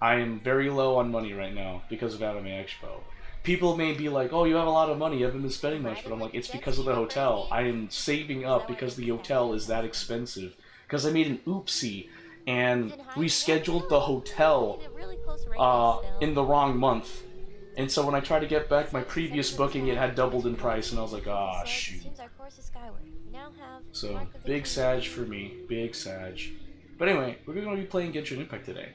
I am very low on money right now because of Anime Expo. People may be like, oh, you have a lot of money, you haven't been spending much, but I'm like, it's because of the hotel. I am saving up because the hotel is that expensive. Because I made an oopsie and rescheduled the hotel in the wrong month. And so when I tried to get back my previous booking, it had doubled in price, and I was like, ah, shoot. So, big Sag for me. Big Sag. But anyway, we're going to be playing Genshin Impact today.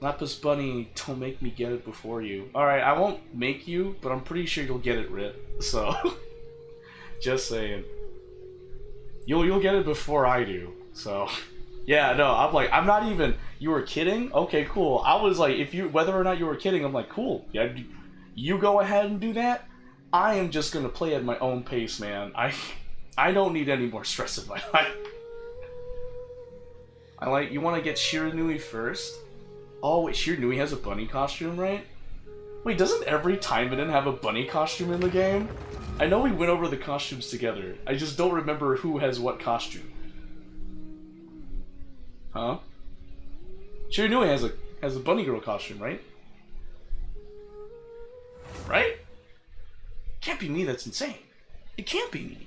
Lapis Bunny, don't make me get it before you. Alright, I won't make you, but I'm pretty sure you'll get it, Rit. So, just saying. You'll get it before I do. So, yeah, no, I'm like, I'm not even, you were kidding? Okay, cool. I was like, if you, whether or not you were kidding, I'm like, cool. Yeah, you go ahead and do that. I am just gonna play at my own pace, man. I don't need any more stress in my life. I like, you want to get Shiranui first? Oh, wait, Shiranui has a bunny costume, right? Wait, doesn't every Taimanin have a bunny costume in the game? I know we went over the costumes together. I just don't remember who has what costume. Huh? Shiranui has a bunny girl costume, right? Right? Can't be me, that's insane. It can't be me.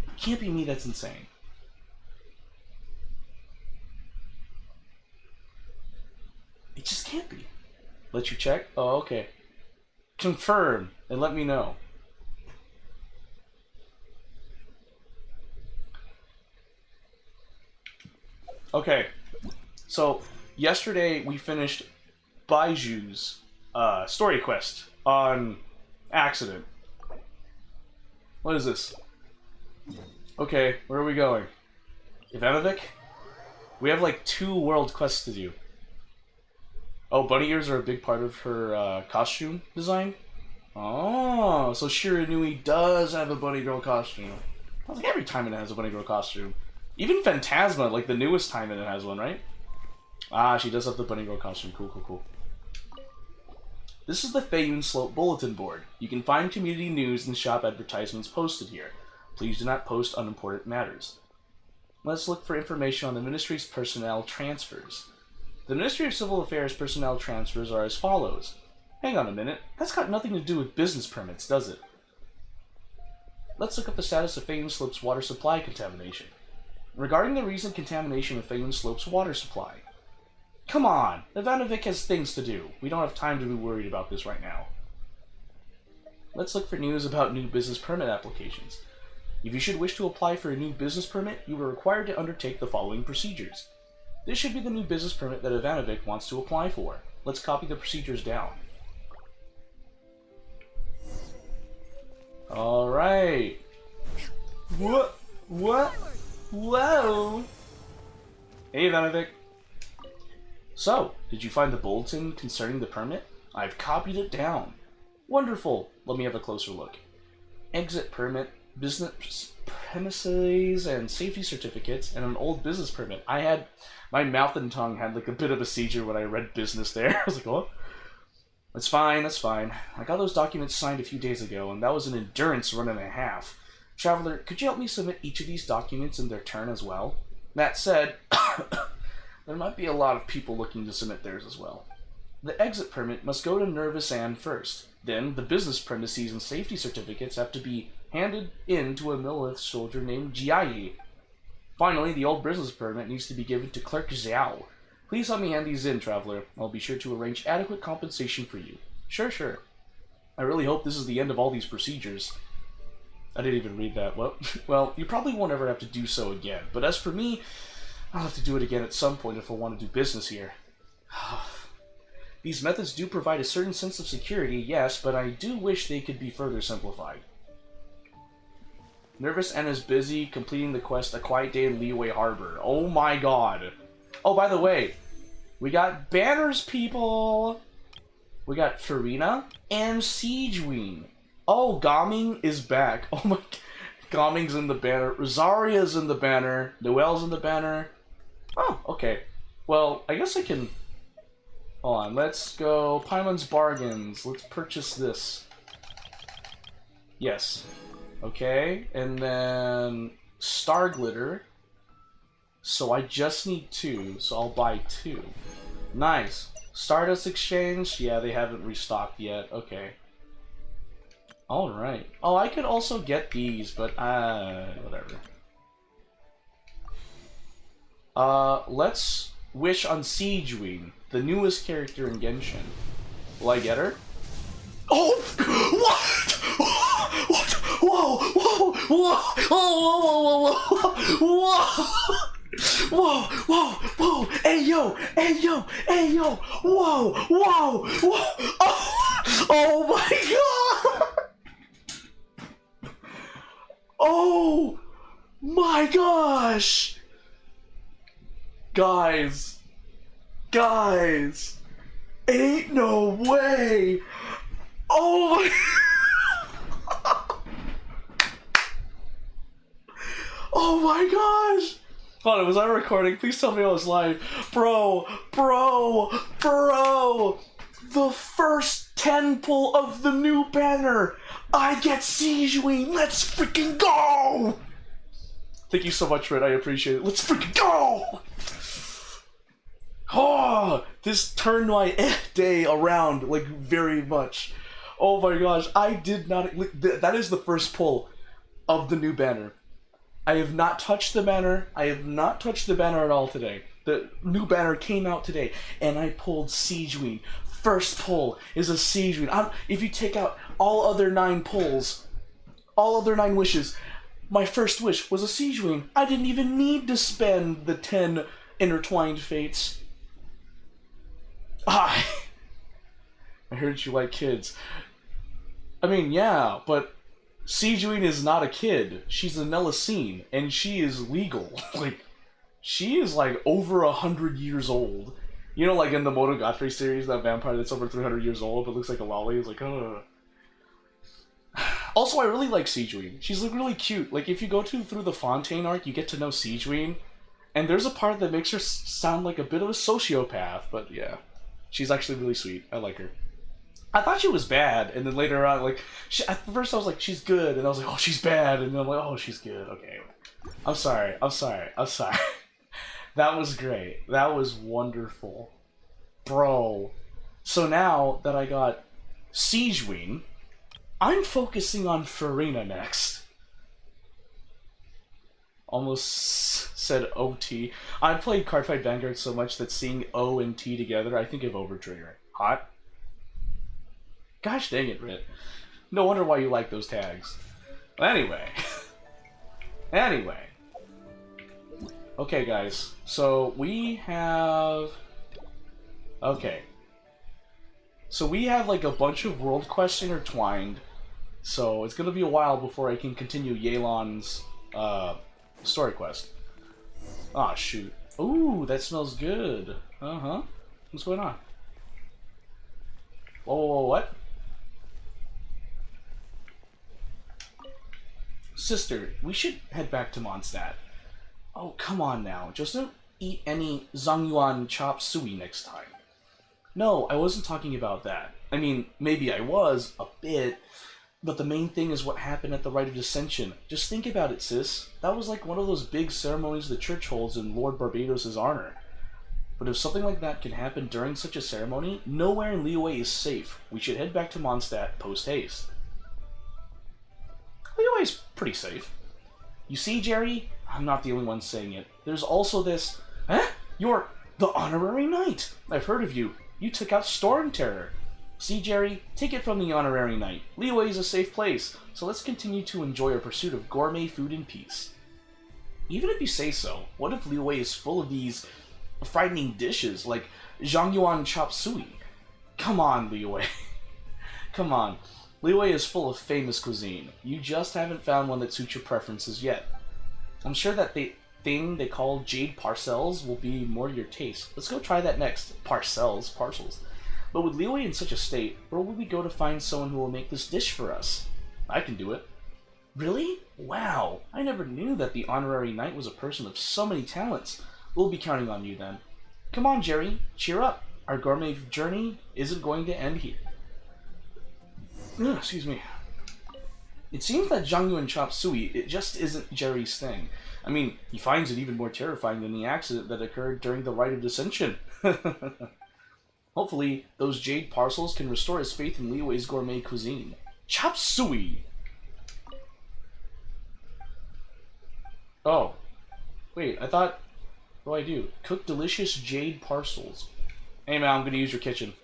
It can't be me, that's insane. It just can't be. Let you check? Oh, okay. Confirm and let me know. Okay. So, yesterday we finished Baiju's story quest on accident. What is this? Okay, where are we going? Ivanovic? We have like 2 world quests to do. Oh, bunny ears are a big part of her costume design? Oh, so Shiranui does have a bunny girl costume. I was like, every time it has a bunny girl costume. Even Phantasma, like the newest time it has one, right? Ah, she does have the bunny girl costume. Cool, cool, cool. This is the Feiyun Slope bulletin board. You can find community news and shop advertisements posted here. Please do not post unimportant matters. Let's look for information on the Ministry's personnel transfers. The Ministry of Civil Affairs personnel transfers are as follows. Hang on a minute. That's got nothing to do with business permits, does it? Let's look up the status of Feiyun Slope's water supply contamination. Regarding the recent contamination of Feiyun Slope's water supply. Come on! Ivanovic has things to do. We don't have time to be worried about this right now. Let's look for news about new business permit applications. If you should wish to apply for a new business permit, you are required to undertake the following procedures. This should be the new business permit that Ivanovic wants to apply for. Let's copy the procedures down. Alright. What? What? Whoa! Hey, Ivanovic. So, did you find the bulletin concerning the permit? I've copied it down. Wonderful. Let me have a closer look. Exit permit, business premises and safety certificates, and an old business permit. My mouth and tongue had like a bit of a seizure when I read business there. I was like, what? That's fine, that's fine. I got those documents signed a few days ago, and that was an endurance run and a half. Traveler, could you help me submit each of these documents in their turn as well? That said, there might be a lot of people looking to submit theirs as well. The exit permit must go to Nervous Ann first. Then, the business premises and safety certificates have to be handed in to a Millith soldier named Jiayi. Finally, the old business permit needs to be given to Clerk Xiao. Please help me hand these in, Traveler. I'll be sure to arrange adequate compensation for you. Sure, sure. I really hope this is the end of all these procedures. I didn't even read that. Well, you probably won't ever have to do so again. But as for me, I'll have to do it again at some point if I want to do business here. These methods do provide a certain sense of security, yes, but I do wish they could be further simplified. Nervous Ann is busy completing the quest A Quiet Day in Liyue Harbor. Oh my god. Oh, by the way, we got banners, people! We got Farina and Siegeween. Oh, Gaming is back. Oh my... Gaming's in the banner. Rosaria's in the banner. Noelle's in the banner. Oh, okay. Well, I guess I can... Hold on, let's go Paimon's Bargains. Let's purchase this. Yes. Okay, and then Star Glitter. So I just need 2, so I'll buy 2. Nice. Stardust Exchange? Yeah, they haven't restocked yet. Okay. Alright. Oh, I could also get these, but, whatever. Let's wish on Siegewein, the newest character in Genshin. Will I get her? Oh! What? What? Whoa! Whoa! Whoa! Whoa! Whoa! Whoa! Whoa! Whoa! Whoa! Hey yo! Hey yo! Hey yo! Whoa! Whoa! Whoa! Oh my god! Oh my gosh! Guys! Guys! Ain't no way! Oh my... Oh my gosh! Hold on, was I recording? Please tell me I was live. Bro! Bro! Bro! The first 10 pull of the new banner! I get Siegewein! Let's freaking go! Thank you so much, Red. I appreciate it. Let's freaking go! Oh, this turned my day around, like, very much. Oh my gosh, I did not... That is the first pull of the new banner. I have not touched the banner. I have not touched the banner at all today. The new banner came out today, and I pulled Siegewein. First pull is a Siegewein. If you take out all other 9 pulls, all other 9 wishes, my first wish was a Siegewein. I didn't even need to spend the 10 intertwined fates. I heard you like kids. I mean, yeah, but Siegewein is not a kid. She's a Nelicine, and she is legal. Like, she is, like, over 100 years old. You know, like in the Monogatari series, that vampire that's over 300 years old but looks like a lolly is like, ugh. Also, I really like Siegewein. She's, like, really cute. Like, if you go through the Fontaine arc, you get to know Siegewein, and there's a part that makes her sound like a bit of a sociopath, but yeah. She's actually really sweet. I like her. I thought she was bad, and then later on, like, at first I was like, she's good, and I was like, oh, she's bad, and then I'm like, oh, she's good. Okay. I'm sorry. I'm sorry. I'm sorry. That was great. That was wonderful. Bro. So now that I got Siegewein, I'm focusing on Farina next. Almost said OT. I've played Cardfight Vanguard so much that seeing O and T together, I think of Overtrigger. Hot? Gosh dang it, Rit. No wonder why you like those tags. Anyway. Anyway. Okay, guys. So, we have... Okay. So we have, like, a bunch of world quests intertwined. So, it's gonna be a while before I can continue Yelan's, story quest. Ah, shoot. Ooh, that smells good. Uh-huh. What's going on? Whoa, what? Sister, we should head back to Mondstadt. Oh, come on now. Just don't eat any Zhangyuan chop suey next time. No, I wasn't talking about that. I mean, maybe I was, a bit, but the main thing is what happened at the Rite of Ascension. Just think about it, sis. That was like one of those big ceremonies the church holds in Lord Barbados' honor. But if something like that can happen during such a ceremony, nowhere in Liyue is safe. We should head back to Mondstadt post-haste. Liyue's pretty safe. You see, Jerry? I'm not the only one saying it. There's also this... Huh? You're the honorary knight! I've heard of you. You took out Storm Terror. See, Jerry? Take it from the honorary knight. Liyue is a safe place, so let's continue to enjoy our pursuit of gourmet food in peace. Even if you say so, what if Liyue is full of these frightening dishes, like Zhangyuan chop suey? Come on, Liyue. Come on. Liyue is full of famous cuisine. You just haven't found one that suits your preferences yet. I'm sure that thing they call jade parcels will be more your taste. Let's go try that next. Parcels. But with Liyue in such a state, where will we go to find someone who will make this dish for us? I can do it. Really? Wow. I never knew that the honorary knight was a person of so many talents. We'll be counting on you then. Come on, Jerry. Cheer up. Our gourmet journey isn't going to end here. Excuse me. It seems that Zhang Yuan chop suey, it just isn't Jerry's thing. I mean, he finds it even more terrifying than the accident that occurred during the Rite of Dissension. Hopefully, those jade parcels can restore his faith in Liwei's gourmet cuisine. Chop suey! Oh. Wait, I thought... What do I do? Cook delicious jade parcels. Hey man, I'm gonna use your kitchen.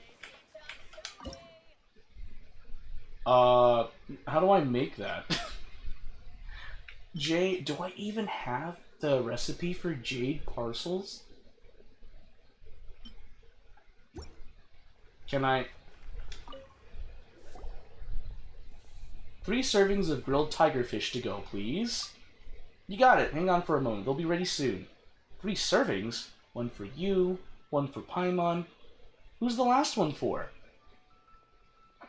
How do I make that? Jade, do I even have the recipe for jade parcels? Can I... 3 servings of grilled tigerfish to go, please. You got it. Hang on for a moment. They'll be ready soon. 3 servings? 1 for you, 1 for Paimon. Who's the last one for?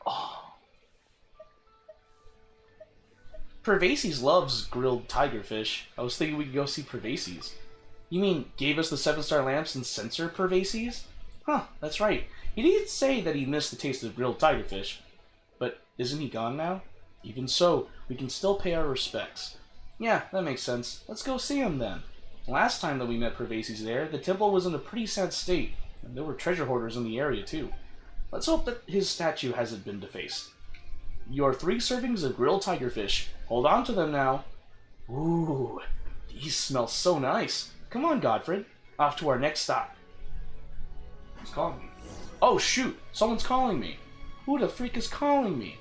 Oh. Pervases loves grilled tigerfish. I was thinking we could go see Pervases. You mean gave us the 7-star lamps and censor Pervases? Huh, that's right. He did say that he missed the taste of grilled tigerfish. But isn't he gone now? Even so, we can still pay our respects. Yeah, that makes sense. Let's go see him then. Last time that we met Pervases there, the temple was in a pretty sad state, and there were treasure hoarders in the area too. Let's hope that his statue hasn't been defaced. Your 3 servings of grilled tigerfish. Hold on to them now. Ooh, these smell so nice. Come on, Godfred. Off to our next stop. Who's calling me? Oh, shoot. Someone's calling me. Who the freak is calling me?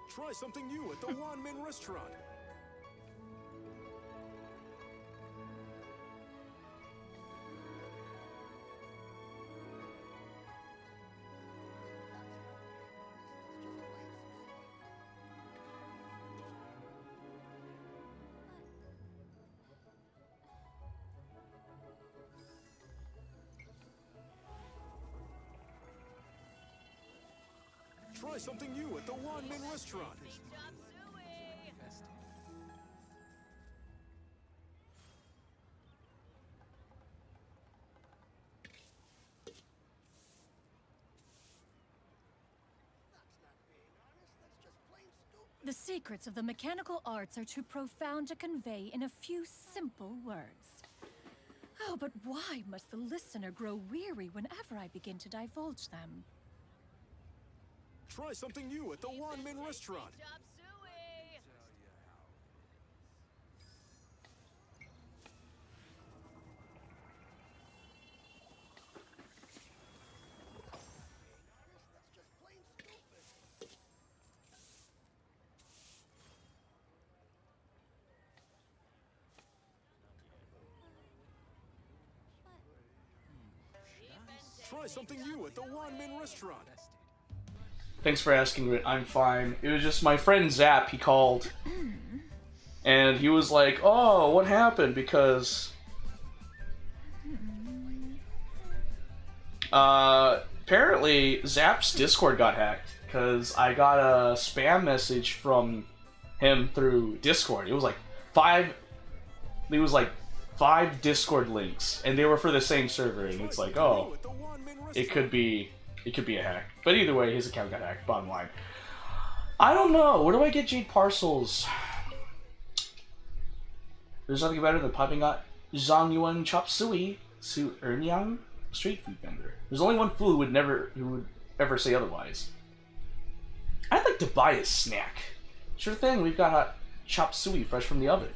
Try something new at the Wanmin restaurant. Try something new at the Wanmin restaurant. The secrets of the mechanical arts are too profound to convey in a few simple words. Oh, but why must the listener grow weary whenever I begin to divulge them? Try something new at the Wanmin restaurant. Try something new at the Wanmin restaurant. Thanks for asking, I'm fine. It was just my friend Zap, he called. And he was like, oh, what happened? Because... apparently, Zap's Discord got hacked. Because I got a spam message from him through Discord. It was like 5 Discord links. And they were for the same server. And it's like, oh, it could be a hack. But either way, his account got hacked, bottom line. I don't know. Where do I get jade parcels? There's nothing better than popping out Zhang Yuan chop suey Su Ernyang street food vendor. There's only one fool who would ever say otherwise. I'd like to buy a snack. Sure thing, we've got hot chop suey fresh from the oven.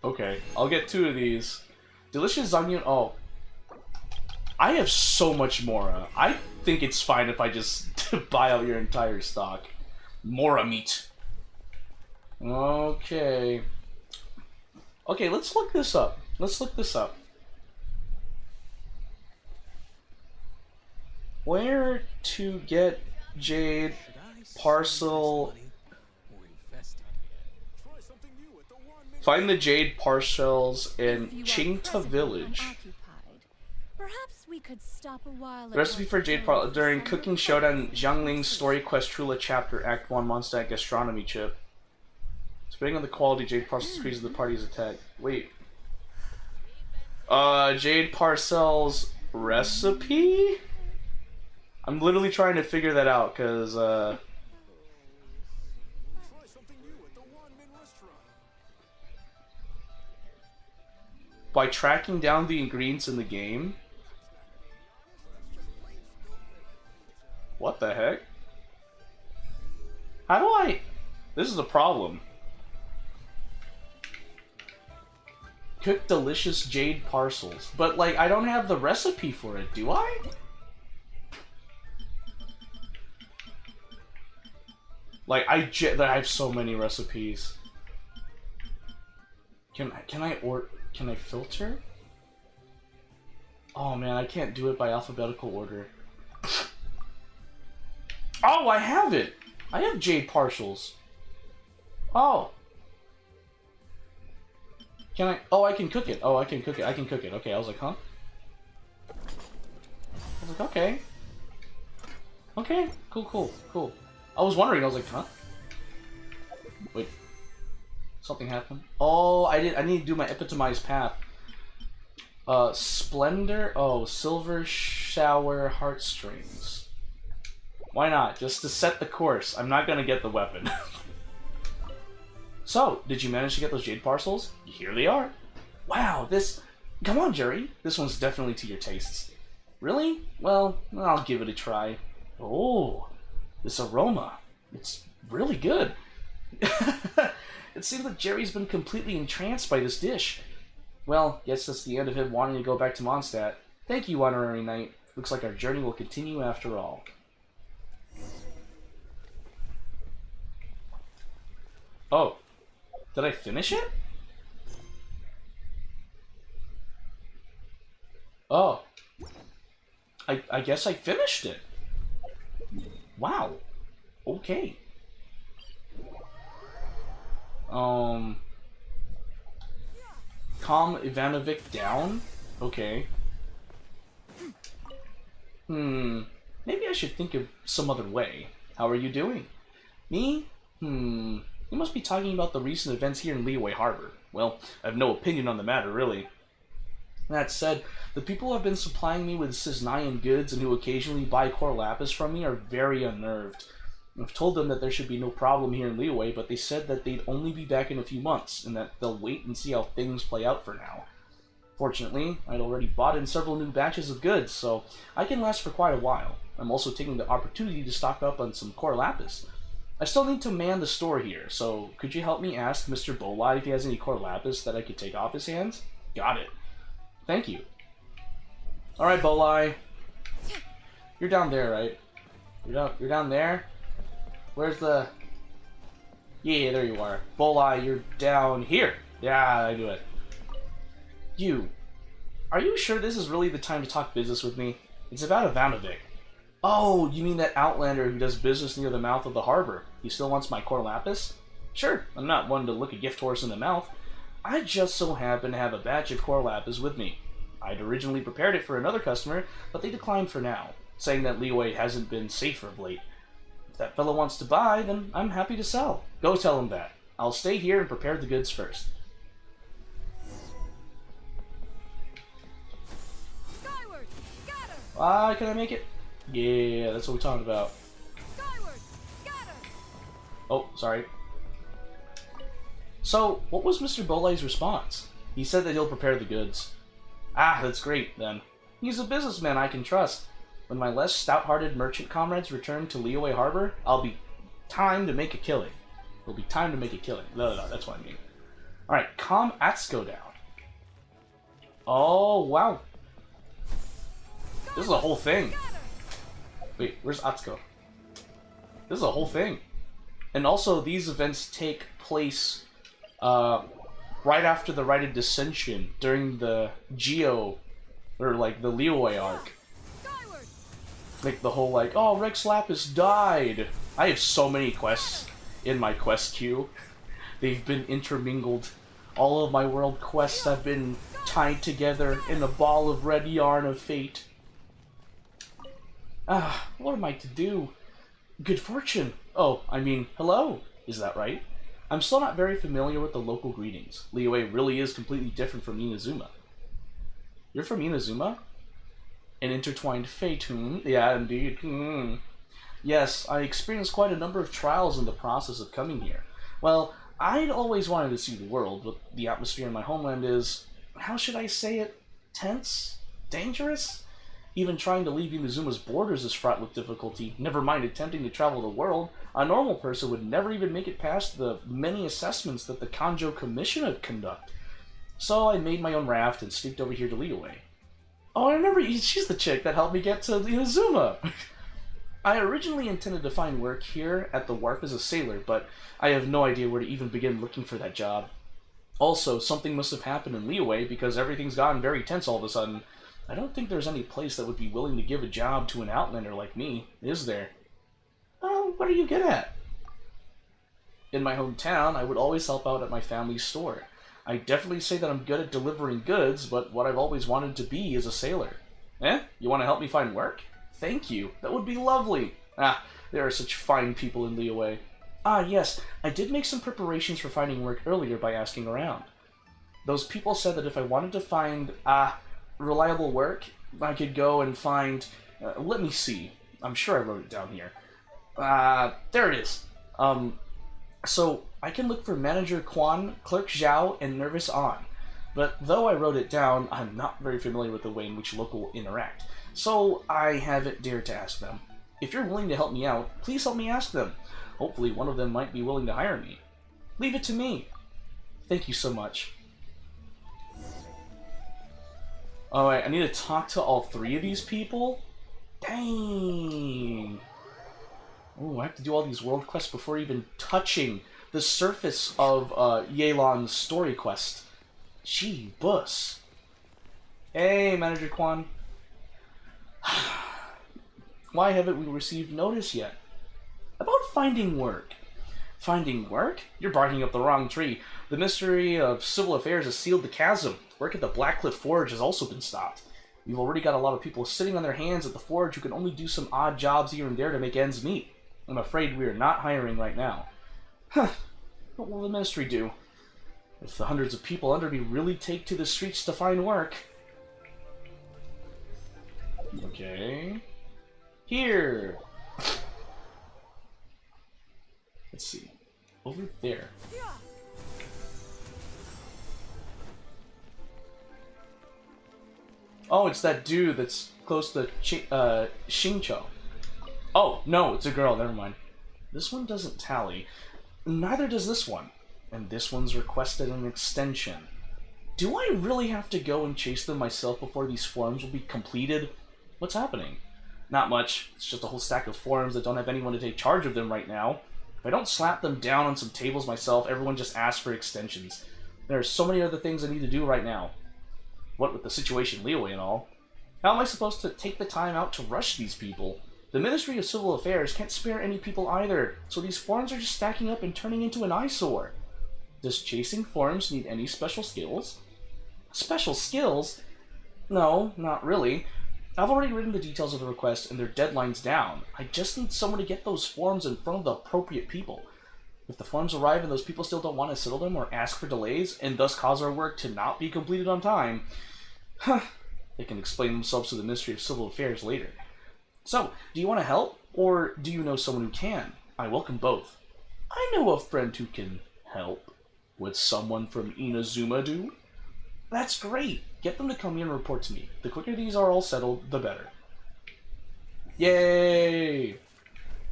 Okay, I'll get 2 of these. Delicious onion. Oh, I have so much Mora. I think it's fine if I just buy out your entire stock. Mora meat. Okay. Okay, let's look this up. Where to get jade parcel Find the jade parcels in If you are Chingta presently Village. unoccupied, perhaps we could stop a while. The recipe for jade parcel during Cooking Showdown Xiangling's Story Quest Trula Chapter Act 1 Monster Gastronomy Chip. Depending on the quality, jade parcels increases the party's attack. Wait. Jade parcels recipe? I'm literally trying to figure that out, because, Try something new at the One-Man Restaurant. by tracking down the ingredients in the game. What the heck? How do I... This is a problem. Cook delicious jade parcels. But, like, I don't have the recipe for it, do I? Like, I have so many recipes. Can I filter? Oh man, I can't do it by alphabetical order. Oh, I have it! I have jade partials. Oh. Can I? Oh, I can cook it. Oh, I can cook it. I can cook it. Okay, I was like, huh? I was like, okay. Okay, cool. I was wondering, I was like, huh? Wait. Something happened? Oh, I need to do my epitomized path. Splendor? Oh, Silver Shower Heartstrings. Why not? Just to set the course. I'm not gonna get the weapon. So, did you manage to get those jade parcels? Here they are. Wow, this... Come on, Jerry. This one's definitely to your tastes. Really? Well, I'll give it a try. Oh, this aroma. It's really good. It seems like Jerry's been completely entranced by this dish. Well, guess that's the end of him wanting to go back to Mondstadt. Thank you, Honorary Knight. Looks like our journey will continue after all. Oh. Did I finish it? Oh. I guess I finished it. Wow. Okay. Calm Ivanovic down? Okay. Maybe I should think of some other way. How are you doing? Me? You must be talking about the recent events here in Liyue Harbor. Well, I have no opinion on the matter, really. That said, the people who have been supplying me with Cisnayan goods and who occasionally buy Core Lapis from me are very unnerved. I've told them that there should be no problem here in Liyue, but they said that they'd only be back in a few months, and that they'll wait and see how things play out for now. Fortunately, I'd already bought in several new batches of goods, so I can last for quite a while. I'm also taking the opportunity to stock up on some Core Lapis. I still need to man the store here, so could you help me ask Mr. Bolai if he has any Core Lapis that I could take off his hands? Got it. Thank you. Alright, Bolai. You're down there, right? You're down there? Where's the... Yeah, there you are. Bolai, you're down here. Yeah, I knew it. You. Are you sure this is really the time to talk business with me? It's about Ivanovic. Oh, you mean that outlander who does business near the mouth of the harbor? He still wants my Core Lapis? Sure, I'm not one to look a gift horse in the mouth. I just so happen to have a batch of Core Lapis with me. I'd originally prepared it for another customer, but they declined for now, saying that Liyue hasn't been safe of late. If that fellow wants to buy, then I'm happy to sell. Go tell him that. I'll stay here and prepare the goods first. Skyward, scatter! Can I make it? Yeah, that's what we're talking about. Skyward, scatter! Oh, sorry. So, what was Mr. Bolai's response? He said that he'll prepare the goods. Ah, that's great, then. He's a businessman I can trust. When my less stout-hearted merchant comrades return to Liyue Harbor, I'll be time to make a killing. It'll be time to make a killing. No, that's what I mean. Alright, calm Atsuko down. Oh, wow. This is a whole thing. Wait, where's Atsuko? This is a whole thing. And also, these events take place right after the Rite of Dissension, during the Geo, or like the Liyue arc. Like the whole like, oh, Rex Lapis died. I have so many quests in my quest queue. They've been intermingled All of my world quests have been tied together in a ball of red yarn of fate. Ah, what am I to do? Good fortune. Oh, I mean, hello. Is that right? I'm still not very familiar with the local greetings. Liyue really is completely different from Inazuma. You're from Inazuma? An intertwined fate, Yeah, indeed. Yes, I experienced quite a number of trials in the process of coming here. Well, I'd always wanted to see the world, but the atmosphere in my homeland is, how should I say it, tense? Dangerous? Even trying to leave Inazuma's borders is fraught with difficulty, never mind attempting to travel the world. A normal person would never even make it past the many assessments that the Kanjo Commission would conduct. So I made my own raft and sneaked over here to Liyue. Oh, I remember, she's the chick that helped me get to Inazuma! I originally intended to find work here at the Warp as a sailor, but I have no idea where to even begin looking for that job. Also, something must have happened in Liyue because everything's gotten very tense all of a sudden. I don't think there's any place that would be willing to give a job to an outlander like me, is there? Oh, what are you good at? In my hometown, I would always help out at my family's store. I definitely say that I'm good at delivering goods, but what I've always wanted to be is a sailor. Eh? You want to help me find work? Thank you. That would be lovely. Ah, there are such fine people in Liyue. Ah, yes, I did make some preparations for finding work earlier by asking around. Those people said that if I wanted to find, reliable work, I could go and find... let me see. I'm sure I wrote it down here. There it is. So, I can look for Manager Quan, Clerk Zhao, and Nervous An. But though I wrote it down, I'm not very familiar with the way in which local will interact. So, I haven't dared to ask them. If you're willing to help me out, please help me ask them. Hopefully one of them might be willing to hire me. Leave it to me. Thank you so much. Alright, I need to talk to all three of these people? Dang! Oh, I have to do all these world quests before even touching the surface of Yelan's story quest. Gee, bus. Hey, Manager Quan. Why haven't we received notice yet? About finding work. Finding work? You're barking up the wrong tree. The Ministry of Civil Affairs has sealed the chasm. Work at the Blackcliff Forge has also been stopped. We've already got a lot of people sitting on their hands at the forge who can only do some odd jobs here and there to make ends meet. I'm afraid we are not hiring right now. Huh. What will the Ministry do? If the hundreds of people under me really take to the streets to find work... Okay... Here! Let's see. Over there. Oh, it's that dude that's close to Xingqiu. Oh, no, it's a girl, never mind. This one doesn't tally. Neither does this one. And this one's requested an extension. Do I really have to go and chase them myself before these forms will be completed? What's happening? Not much. It's just a whole stack of forms that don't have anyone to take charge of them right now. If I don't slap them down on some tables myself, everyone just asks for extensions. There are so many other things I need to do right now. What with the situation Liyue and all. How am I supposed to take the time out to rush these people? The Ministry of Civil Affairs can't spare any people either, so these forms are just stacking up and turning into an eyesore. Does chasing forms need any special skills? Special skills? No, not really. I've already written the details of the request and their deadline's down. I just need someone to get those forms in front of the appropriate people. If the forms arrive and those people still don't want to settle them or ask for delays, and thus cause our work to not be completed on time, they can explain themselves to the Ministry of Civil Affairs later. So, do you want to help, or do you know someone who can? I welcome both. I know a friend who can help. Would someone from Inazuma do? That's great. Get them to come here and report to me. The quicker these are all settled, the better. Yay!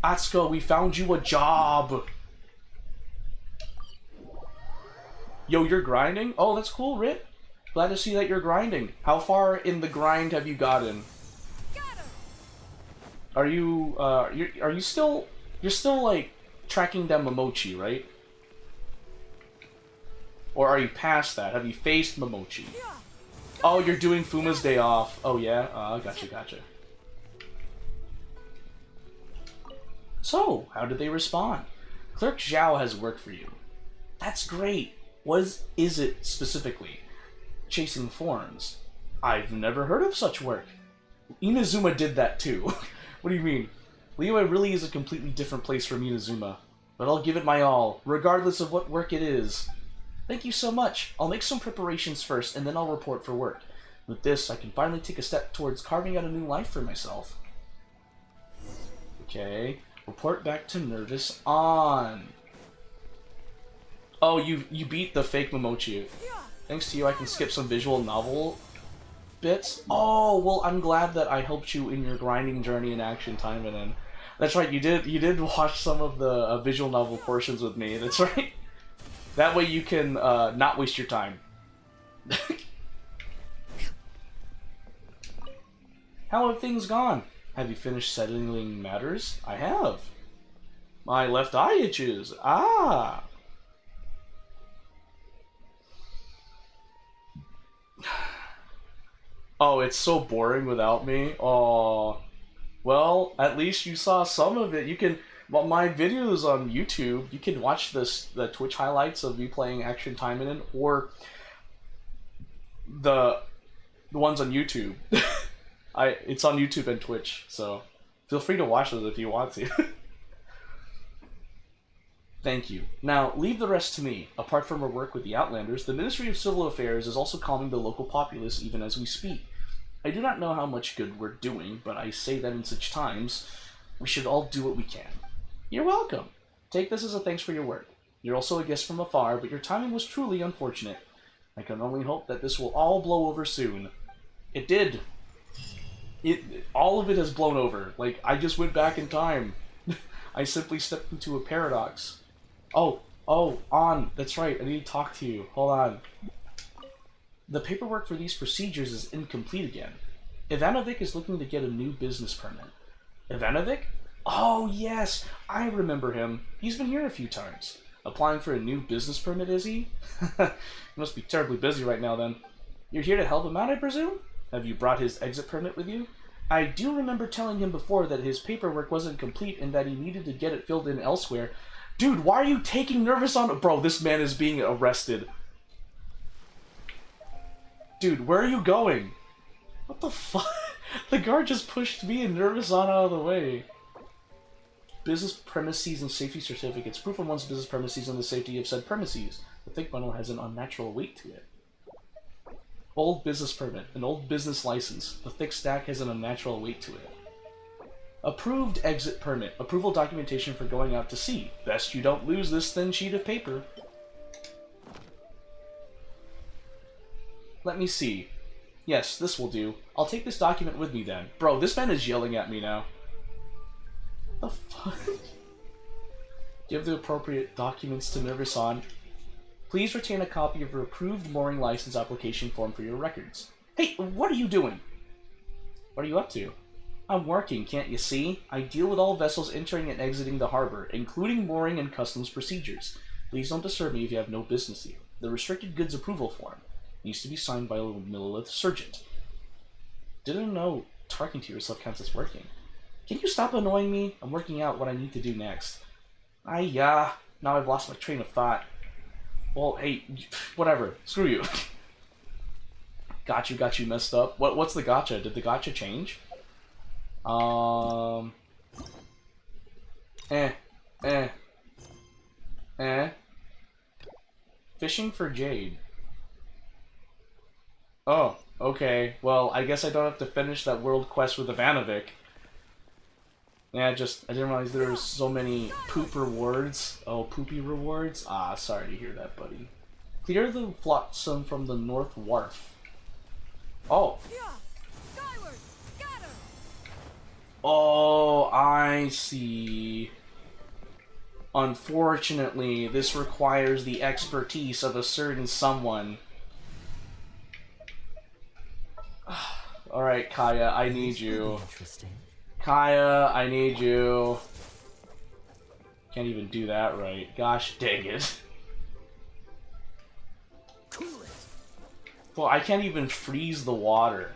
Atsuko, we found you a job! Yo, you're grinding? Oh, that's cool, Rit. Glad to see that you're grinding. How far in the grind have you gotten? Are you, are you still... You're still, like, tracking down Momochi, right? Or are you past that? Have you faced Momochi? Oh, you're doing Fuma's Day Off. Oh, yeah? Gotcha. So, how did they respond? Clerk Zhao has work for you. That's great. What is it specifically? Chasing forms. I've never heard of such work. Inazuma did that too. What do you mean? Liyue really is a completely different place from Inazuma. But I'll give it my all, regardless of what work it is. Thank you so much. I'll make some preparations first, and then I'll report for work. With this, I can finally take a step towards carving out a new life for myself. Okay. Report back to Nervous on. Oh, you beat the fake Momochi. Thanks to you, I can skip some visual novel bits. Oh, well, I'm glad that I helped you in your grinding journey in Action Time, and then that's right. You did watch some of the visual novel portions with me. That's right. That way you can not waste your time. How have things gone? Have you finished settling matters? I have. My left eye itches. Ah. Oh, it's so boring without me. Oh. Well, at least you saw some of it. You can... Well, my videos on YouTube, you can watch the Twitch highlights of me playing Action Time in, or the ones on YouTube. It's on YouTube and Twitch, so feel free to watch those if you want to. Thank you. Now, leave the rest to me. Apart from our work with the Outlanders, the Ministry of Civil Affairs is also calming the local populace even as we speak. I do not know how much good we're doing, but I say that in such times, we should all do what we can. You're welcome. Take this as a thanks for your work. You're also a guest from afar, but your timing was truly unfortunate. I can only hope that this will all blow over soon. It did. All of it has blown over. Like, I just went back in time. I simply stepped into a paradox. Oh, On. That's right. I need to talk to you. Hold on. The paperwork for these procedures is incomplete again. Ivanovic is looking to get a new business permit. Ivanovic? Oh, yes. I remember him. He's been here a few times. Applying for a new business permit, is he? He must be terribly busy right now, then. You're here to help him out, I presume? Have you brought his exit permit with you? I do remember telling him before that his paperwork wasn't complete and that he needed to get it filled in elsewhere. Dude, why are you taking Nervous on? Bro, this man is being arrested. Dude, where are you going? What the fuck? The guard just pushed me and Nervous on out of the way. Business premises and safety certificates. Proof of one's business premises and the safety of said premises. The thick bundle has an unnatural weight to it. Old business permit. An old business license. The thick stack has an unnatural weight to it. Approved exit permit. Approval documentation for going out to sea. Best you don't lose this thin sheet of paper. Let me see. Yes, this will do. I'll take this document with me then. Bro, this man is yelling at me now. The fuck? Give the appropriate documents to Nervous on. Please retain a copy of your approved mooring license application form for your records. Hey, what are you doing? What are you up to? I'm working, can't you see? I deal with all vessels entering and exiting the harbor, including mooring and customs procedures. Please don't disturb me if you have no business here. The restricted goods approval form needs to be signed by a Millilith Sergeant. Didn't know talking to yourself counts as working. Can you stop annoying me? I'm working out what I need to do next. Now I've lost my train of thought. Well, hey, whatever. Screw you. Got you messed up. What's the gotcha? Did the gotcha change? Fishing for jade. Oh, okay. Well, I guess I don't have to finish that world quest with Ivanovic. Yeah, I didn't realize there were so many poop rewards. Oh, poopy rewards? Ah, sorry to hear that, buddy. Clear the flotsam from the North Wharf. Oh. Oh, I see. Unfortunately, this requires the expertise of a certain someone. Alright, Kaya, I need you. Kaya, I need you. Can't even do that right. Gosh dang it. Well, I can't even freeze the water.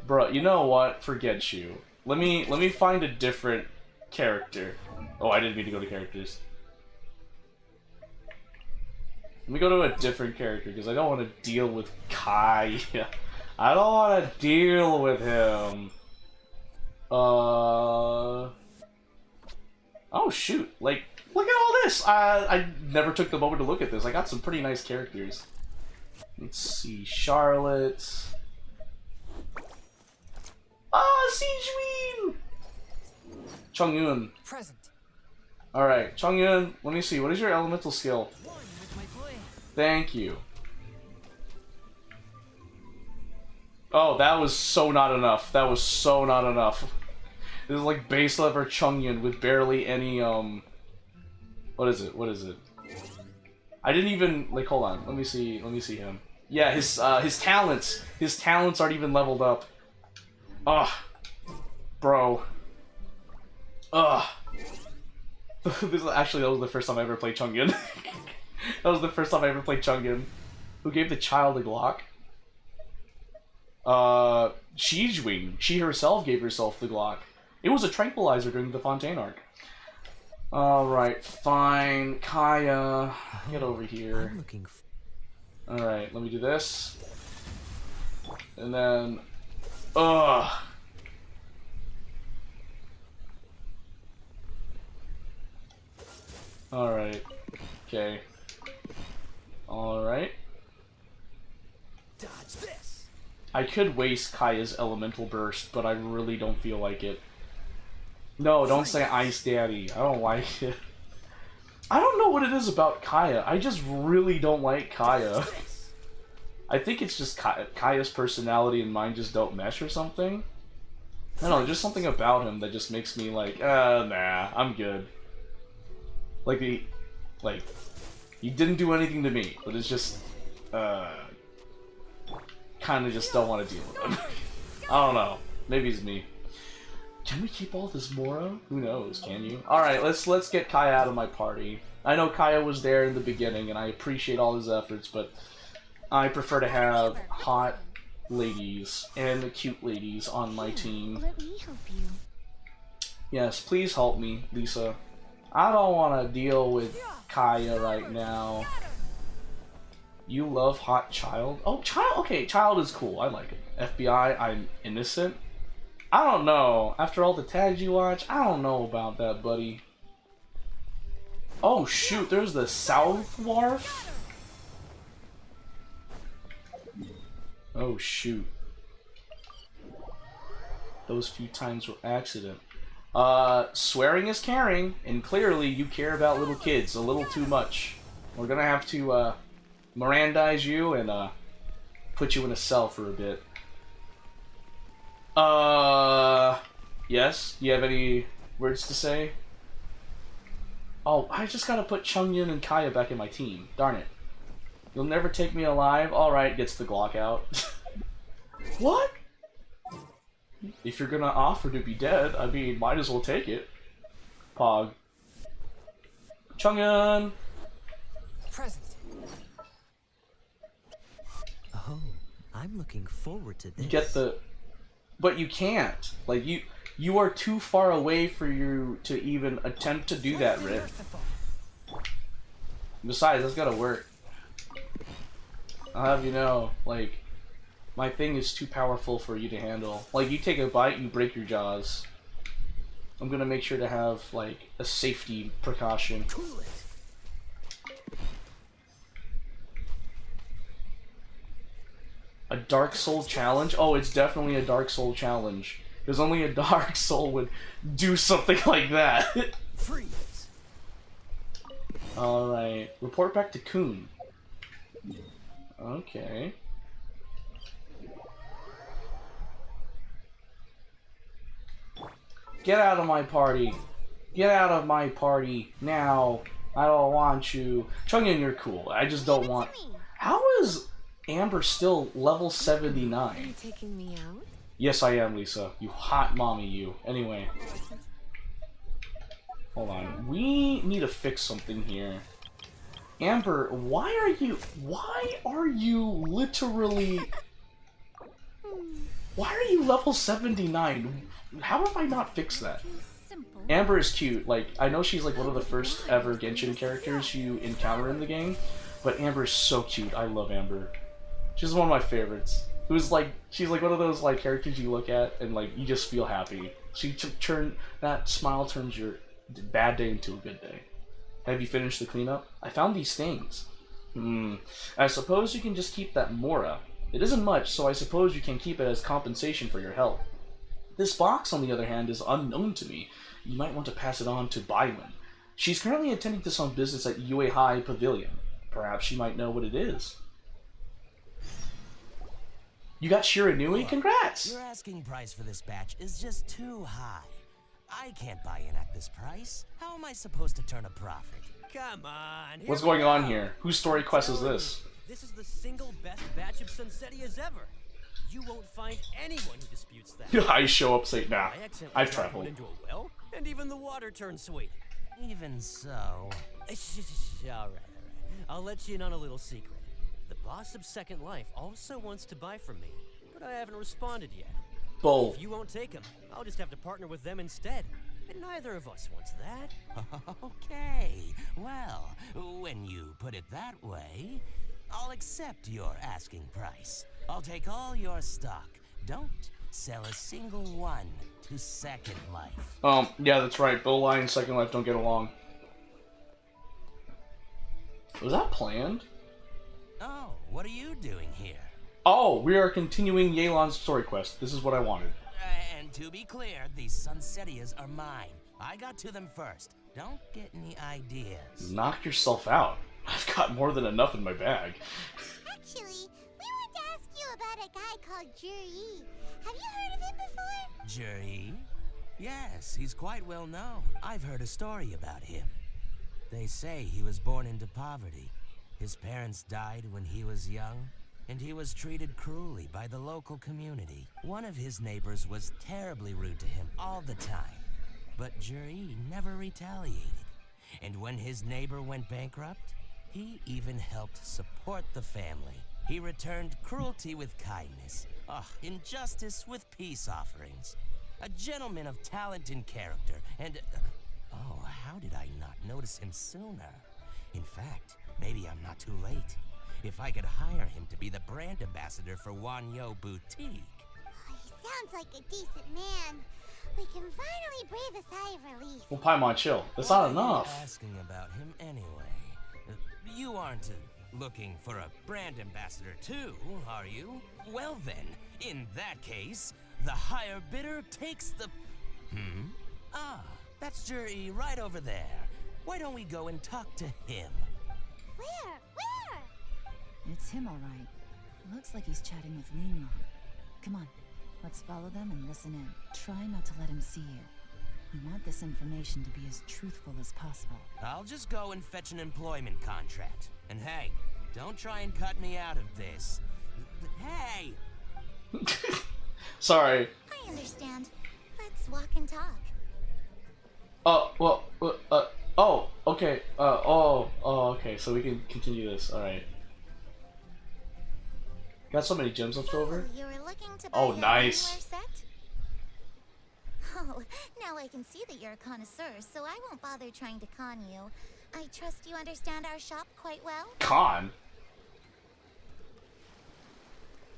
Bro, you know what? Forget you. Let me find a different character. Oh, I didn't mean to go to characters. Let me go to a different character because I don't want to deal with Kai. I don't want to deal with him. Oh shoot! Like, look at all this. I never took the moment to look at this. I got some pretty nice characters. Let's see, Charlotte. Siegeween! Chongyun. Present. Alright, Chongyun, let me see. What is your elemental skill? One with my blade. Thank you. Oh, that was so not enough. That was so not enough. This is like base level Chongyun with barely any, What is it? What is it? I didn't even, like, hold on. Let me see him. Yeah, his talents. His talents aren't even leveled up. Ugh. Bro. Ugh. Actually, that was the first time I ever played Chongyun. That was the first time I ever played Chongyun. Who gave the child a Glock? Siegewing. She herself gave herself the Glock. It was a tranquilizer during the Fontaine arc. Alright, fine. Kaya, get over here. Alright, let me do this. And then... Ugh. Alright. Okay. Alright. Dodge this. I could waste Kaya's elemental burst, but I really don't feel like it. No, don't say Ice Daddy. I don't like it. I don't know what it is about Kaya. I just really don't like Kaya. I think it's just Kaya's personality and mine just don't mesh or something. I don't know, just something about him that just makes me like, nah, I'm good. Like, he didn't do anything to me, but it's just, kind of just don't want to deal with him. I don't know. Maybe it's me. Can we keep all this Mora? Who knows, can you? Alright, let's get Kaya out of my party. I know Kaya was there in the beginning, and I appreciate all his efforts, but I prefer to have hot ladies and cute ladies on my team. Let me help you. Yes, please help me, Lisa. I don't want to deal with Kaya right now. You love hot child? Oh, child? Okay, child is cool. I like it. FBI, I'm innocent. I don't know. After all the tags you watch, I don't know about that, buddy. Oh, shoot. There's the South Wharf? Oh, shoot. Those few times were accident. Swearing is caring, and clearly you care about little kids a little too much. We're gonna have to, Mirandize you and, put you in a cell for a bit. Yes? Do you have any words to say? Oh, I just gotta put Chongyun and Kaya back in my team. Darn it. You'll never take me alive? Alright, gets the Glock out. What? If you're gonna offer to be dead, I mean, might as well take it. Pog. Chongyun! Present. Oh, I'm looking forward to this. You get the... But you can't. Like, you are too far away for you to even attempt to do that, Rip. Besides, that's gotta work. I'll have you know, like, my thing is too powerful for you to handle. Like, you take a bite, you break your jaws. I'm gonna make sure to have, like, a safety precaution. Cool it. A Dark Soul challenge? Oh, it's definitely a Dark Soul challenge. Because only a Dark Soul would do something like that. Freeze. Alright. Report back to Kun. Okay. Get out of my party. Get out of my party now. I don't want you. Chongyun, you're cool. I just don't want... How is Amber still level 79? Are you taking me out? Yes, I am, Lisa. You hot mommy, you. Anyway. Hold on. We need to fix something here. Amber, why are you literally... Why are you level 79? How have I not fixed that? Amber is cute. Like, I know she's like one of the first ever Genshin characters you encounter in the game, But Amber's so cute. I love Amber. She's one of my favorites. Who's like, she's like one of those like characters you look at and like you just feel happy. That smile turns your bad day into a good day. Have you finished the cleanup? I found these things. I suppose you can just keep that Mora. It isn't much, so I suppose you can keep it as compensation for your help. This box, on the other hand, is unknown to me. You might want to pass it on to Baiwen. She's currently attending to some business at Yue High Pavilion. Perhaps she might know what it is. You got Shiranui? Congrats! Your asking price for this batch is just too high. I can't buy in at this price. How am I supposed to turn a profit? Come on. What's going on here? Whose story quest is this? This is the single best batch of Sunsetias ever. You won't find anyone who disputes that. I show up, say, nah, I accidentally I've dropped traveled. one into a well, and even the water turned sweet. Even so. All right. I'll let you in on a little secret. The boss of Second Life also wants to buy from me, but I haven't responded yet. Bull. If you won't take him, I'll just have to partner with them instead. And neither of us wants that. Okay. Well, when you put it that way, I'll accept your asking price. I'll take all your stock. Don't sell a single one to Second Life. Yeah, that's right. Bill Line and Second Life don't get along. Was that planned? Oh, what are you doing here? Oh, we are continuing Yelan's story quest. This is what I wanted. And to be clear, these Sunsetias are mine. I got to them first. Don't get any ideas. Knock yourself out. I've got more than enough in my bag. Actually, we want to ask you about a guy called Juri. Have you heard of him before? Juri? Yes, he's quite well known. I've heard a story about him. They say he was born into poverty. His parents died when he was young, and he was treated cruelly by the local community. One of his neighbors was terribly rude to him all the time, but Juri never retaliated. And when his neighbor went bankrupt, he even helped support the family. He returned cruelty with kindness, injustice with peace offerings. A gentleman of talent and character, and... how did I not notice him sooner? In fact, maybe I'm not too late. If I could hire him to be the brand ambassador for Wanyo Boutique. Oh, he sounds like a decent man. We can finally breathe a sigh of relief. Well, Paimon, chill. That's Why not are you enough. asking about him anyway? You aren't looking for a brand ambassador too, are you? Well then, in that case, the higher bidder takes the... that's Juri right over there. Why don't we go and talk to him? Where? It's him, all right. Looks like he's chatting with Linlong. Come on, let's follow them and listen in. Try not to let him see you. We want this information to be as truthful as possible. I'll just go and fetch an employment contract. And hey, don't try and cut me out of this. Hey! Sorry. I understand. Let's walk and talk. Okay. Okay, so we can continue this. Alright. Got so many gems left over. You were looking to buy Oh, your nice. eyewear set? Oh, now I can see that you're a connoisseur, so I won't bother trying to con you. I trust you understand our shop quite well. Con?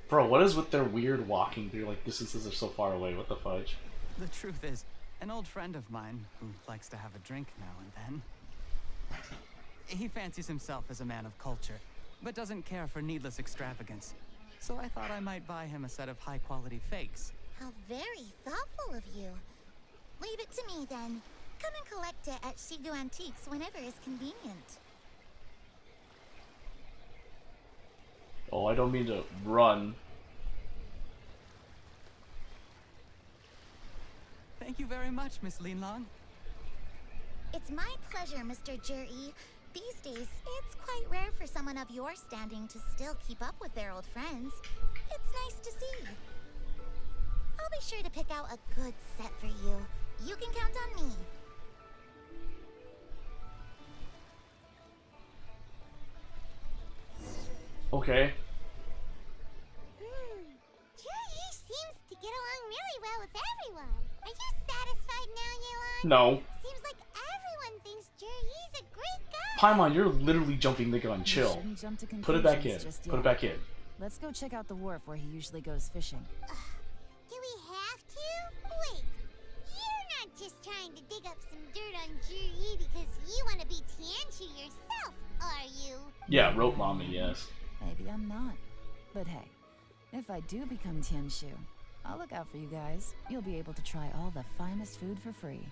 Bro, what is with their weird walking? They're like, distances are so far away. What the fudge? The truth is, an old friend of mine, who likes to have a drink now and then, he fancies himself as a man of culture, but doesn't care for needless extravagance. So I thought I might buy him a set of high-quality fakes. How very thoughtful of you. Leave it to me then. Come and collect it at Shigu Antiques whenever is convenient. Oh, I don't mean to run. Thank you very much, Miss Linlong. It's my pleasure, Mr. Juri. These days, it's quite rare for someone of your standing to still keep up with their old friends. It's nice to see. I'll be sure to pick out a good set for you. You can count on me. Okay. Juri seems to get along really well with everyone. Are you satisfied now, Yelan? No. Seems like everyone thinks Juri's a great guy. Paimon, you're literally jumping the gun. Chill. Shouldn't jump to Put it back in. conclusions just Put it yet. back in. Let's go check out the wharf where he usually goes fishing. Do we have to? Wait, you're not just trying to dig up some dirt on Juri because you want to be Tianchi yourself, are you? Yeah, rope mommy, yes. Maybe I'm not. But hey, if I do become Tianshu, I'll look out for you guys. You'll be able to try all the finest food for free.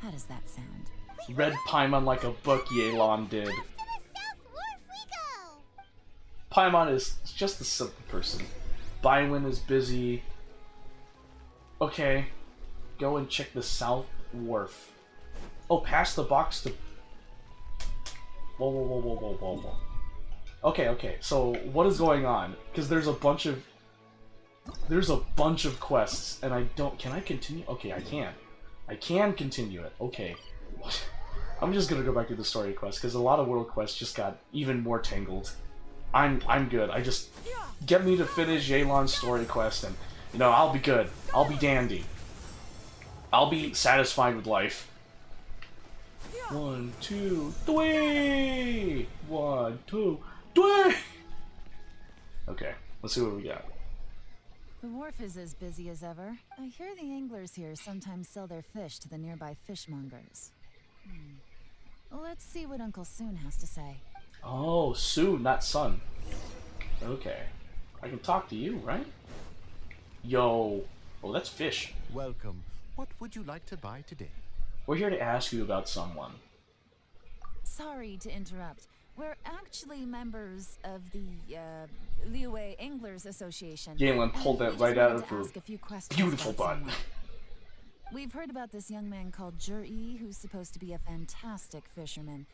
How does that sound? Read Paimon like a book, Yelan did. Off to the South Wharf we go! Paimon is just a simple person. Bywin is busy. Okay, go and check the South Wharf. Oh, pass the box to... Whoa, whoa, whoa, whoa, whoa, whoa, whoa. Okay, so what is going on? Because there's a bunch of... There's a bunch of quests, and I don't... Can I continue? Okay, I can. I can continue it. Okay. I'm just gonna go back to the story quest, because a lot of world quests just got even more tangled. I'm good. I just... Get me to finish Yelan's story quest, and, you know, I'll be good. I'll be dandy. I'll be satisfied with life. 1, 2, 3! 1, 2, 3! Okay, let's see what we got. The wharf is as busy as ever. I hear the anglers here sometimes sell their fish to the nearby fishmongers. Let's see what Uncle Soon has to say. Oh, Soon, not Son. Okay. I can talk to you, right? Yo. Oh, that's fish. Welcome. What would you like to buy today? We're here to ask you about someone. Sorry to interrupt. We're actually members of the Liyue Anglers Association. Galen pulled and that we right just out wanted of to her ask a few questions beautiful about butt. someone. We've heard about this young man called Juri, who's supposed to be a fantastic fisherman.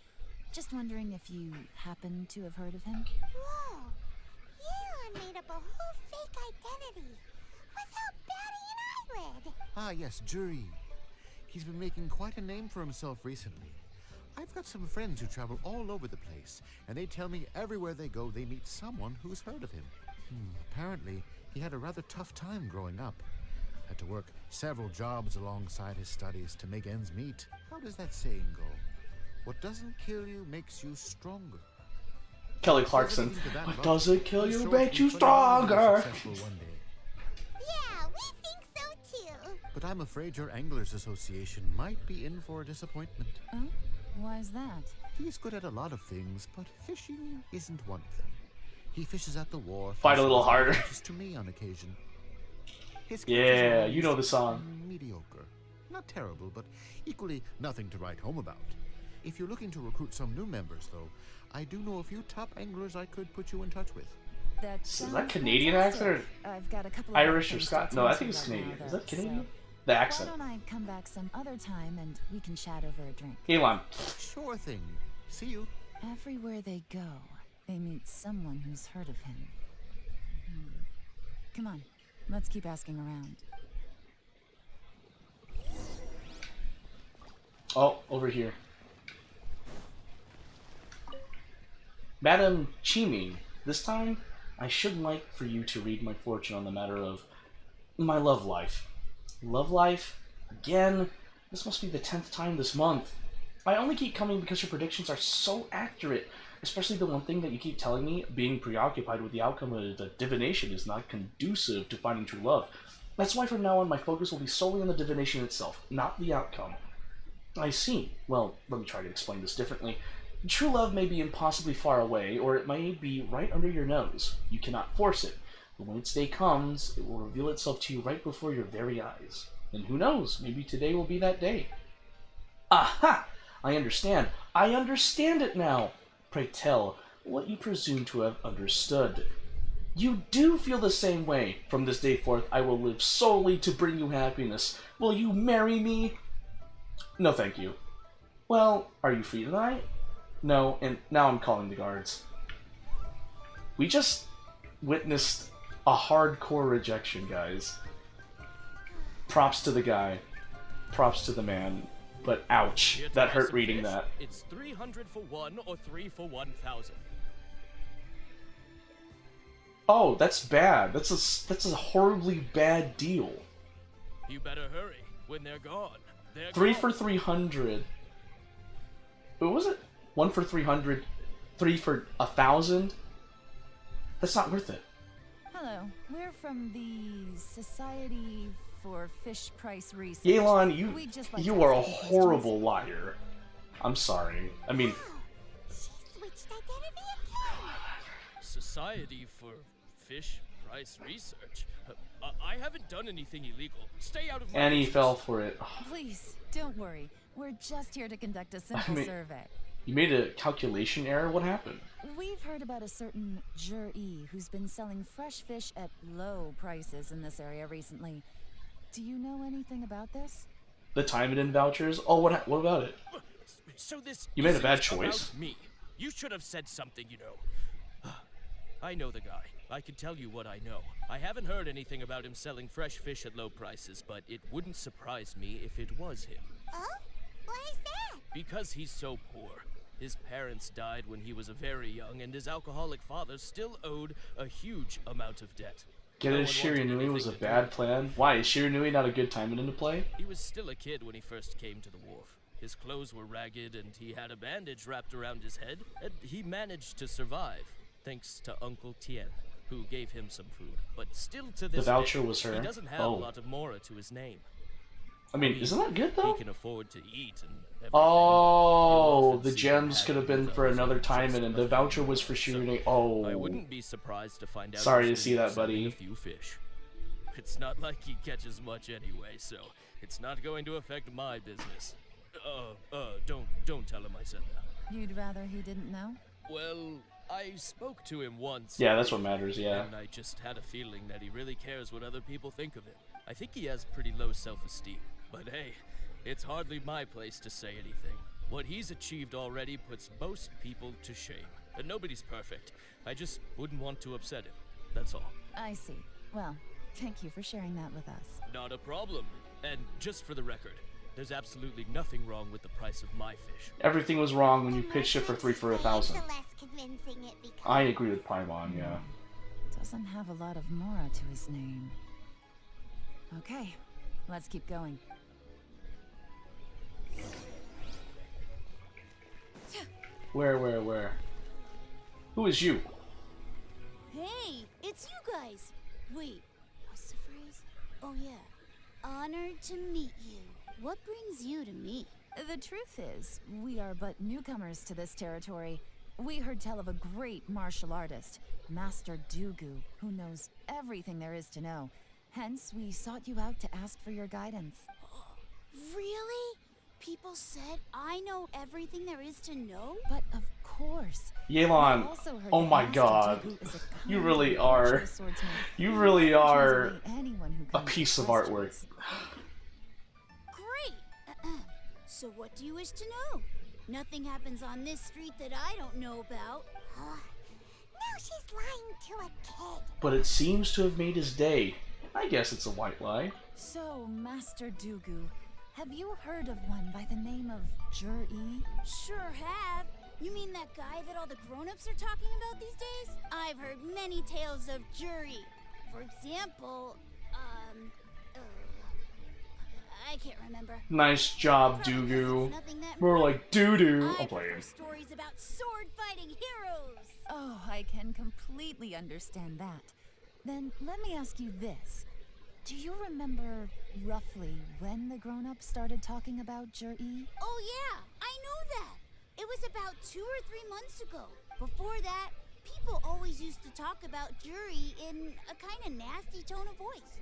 Just wondering if you happen to have heard of him? Whoa, Yelan made up a whole fake identity without batting an eyelid. Ah, yes, Juri. He's been making quite a name for himself recently. I've got some friends who travel all over the place, and they tell me everywhere they go they meet someone who's heard of him. Apparently, he had a rather tough time growing up. Had to work several jobs alongside his studies to make ends meet. How does that saying go? What doesn't kill you makes you stronger. Kelly Clarkson. There's anything to that What much. doesn't kill He's you sure to makes be you phenomenally stronger. successful one day. Yeah, we think so too. But I'm afraid your Anglers Association might be in for a disappointment. Oh? Why is that? He's good at a lot of things, but fishing isn't one of them. He fishes at the wharf. Fight and a little sells harder. catches to me on occasion. His catches Yeah, are you know the song. mediocre. Not terrible, but equally nothing to write home about. If you're looking to recruit some new members, though, I do know a few top anglers I could put you in touch with. That Is that sounds Canadian fantastic. accent I've got a couple of Irish other or things to Scot? No, I attend think to it's right Canadian. now, Is that though, Canadian? so The why accent. don't I come back some other time and we can chat over a drink? Elon. Sure thing. See you. Everywhere they go, they meet someone who's heard of him. Come on, let's keep asking around. Oh, over here. Madam Chiming, this time I should like for you to read my fortune on the matter of my love life. Love life? Again? This must be the 10th time this month. I only keep coming because your predictions are so accurate, especially the one thing that you keep telling me, being preoccupied with the outcome of the divination is not conducive to finding true love. That's why from now on my focus will be solely on the divination itself, not the outcome. I see. Well, let me try to explain this differently. True love may be impossibly far away, or it may be right under your nose. You cannot force it. But when its day comes, it will reveal itself to you right before your very eyes. And who knows, maybe today will be that day. Aha! I understand. I understand it now. Pray tell what you presume to have understood. You do feel the same way. From this day forth, I will live solely to bring you happiness. Will you marry me? No, thank you. Well, are you free tonight? No, and now I'm calling the guards. We just witnessed a hardcore rejection, guys. Props to the guy. Props to the man. But ouch, Here to that buy hurt some reading fish, that. It's 300 for 1 or 3 for 1,000. Oh, that's bad. That's a horribly bad deal. You better hurry. When they're gone, they're 3 gone. for 300. What was it? 1 for 300, 3 for 1,000. That's not worth it. Hello, we're from the Society for Fish Price Research. Yelan, We'd just like you to are a ask you horrible liar. I'm sorry. I mean, She switched identity again. Society for Fish Price Research? I haven't done anything illegal. Stay out of my and he business. fell for it. Please, don't worry. We're just here to conduct a simple mean- survey. You made a calculation error? What happened? We've heard about a certain Jur-E who's been selling fresh fish at low prices in this area recently. Do you know anything about this? The time it in vouchers? Oh, what about it? So this You made a isn't bad choice. about me. You should have said something, you know. I know the guy. I can tell you what I know. I haven't heard anything about him selling fresh fish at low prices, but it wouldn't surprise me if it was him. Oh? Why is that? Because he's so poor. His parents died when he was very young, and his alcoholic father still owed a huge amount of debt. Get No it, one wanted Shiranui was a anything to do bad with it. plan? Why, is Shiranui not a good time into play? He was still a kid when he first came to the wharf. His clothes were ragged, and he had a bandage wrapped around his head, and he managed to survive, thanks to Uncle Tien, who gave him some food. But still to this voucher day, was her? he doesn't have Oh. a lot of mora to his name. I mean, isn't that good though? He can afford to eat and everything. Oh, You'll often the see him gems could have happy been with for others another and time, just and a the few voucher was for so Shiranui. I Oh, wouldn't be surprised to find out. Sorry he's to see been that, buddy. selling a few fish. It's not like he catches much anyway, so it's not going to affect my business. Don't tell him I said that. You'd rather he didn't know? Well, I spoke to him once. yeah, that's what matters. Yeah. And I just had a feeling that he really cares what other people think of him. I think he has pretty low self-esteem. But hey, it's hardly my place to say anything. What he's achieved already puts most people to shame. And nobody's perfect. I just wouldn't want to upset him. That's all. I see. Well, thank you for sharing that with us. Not a problem. And just for the record, there's absolutely nothing wrong with the price of my fish. Everything was wrong when you pitched it for 3 for 1,000. The less convincing it becomes. I agree with Paimon. Yeah. Doesn't have a lot of mora to his name. Okay, let's keep going. Where? Who is you? Hey, it's you guys. Wait, what's the phrase? Oh yeah, honored to meet you. What brings you to me? The truth is, we are but newcomers to this territory. We heard tell of a great martial artist, Master Dugu, who knows everything there is to know. Hence, we sought you out to ask for your guidance. Really? People said I know everything there is to know? But of course. Yelan, we also heard oh that my Master god. Dugu is a You kind really and are. virtuous swordsman You who really never turns are away anyone who a comes piece with of artwork. questions. Great. So what do you wish to know? Nothing happens on this street that I don't know about. Now she's lying to a kid. But it seems to have made his day. I guess it's a white lie. So, Master Dugu, have you heard of one by the name of Jur-E? Sure have. You mean that guy that all the grown-ups are talking about these days? I've heard many tales of Jury. For example, I can't remember. Nice job, Probably 'cause Dugu. it's nothing that More important. like doo-doo. I I'm prefer playing. stories about sword-fighting heroes. Oh, I can completely understand that. Then let me ask you this. Do you remember roughly when the grown-ups started talking about Jur-E? Oh yeah, I know that. It was about 2 or 3 months ago. Before that, people always used to talk about Jury in a kind of nasty tone of voice.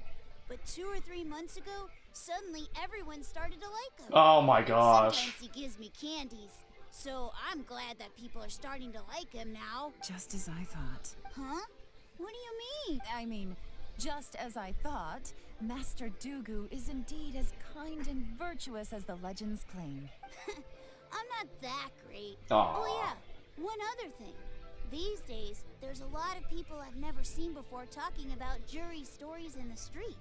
But 2 or 3 months ago, suddenly everyone started to like him. Oh my gosh. Sometimes he gives me candies. So I'm glad that people are starting to like him now. Just as I thought. Huh? What do you mean? I mean, just as I thought, Master Dugu is indeed as kind and virtuous as the legends claim. I'm not that great. Aw. Oh yeah, one other thing. These days, there's a lot of people I've never seen before talking about Jury stories in the street.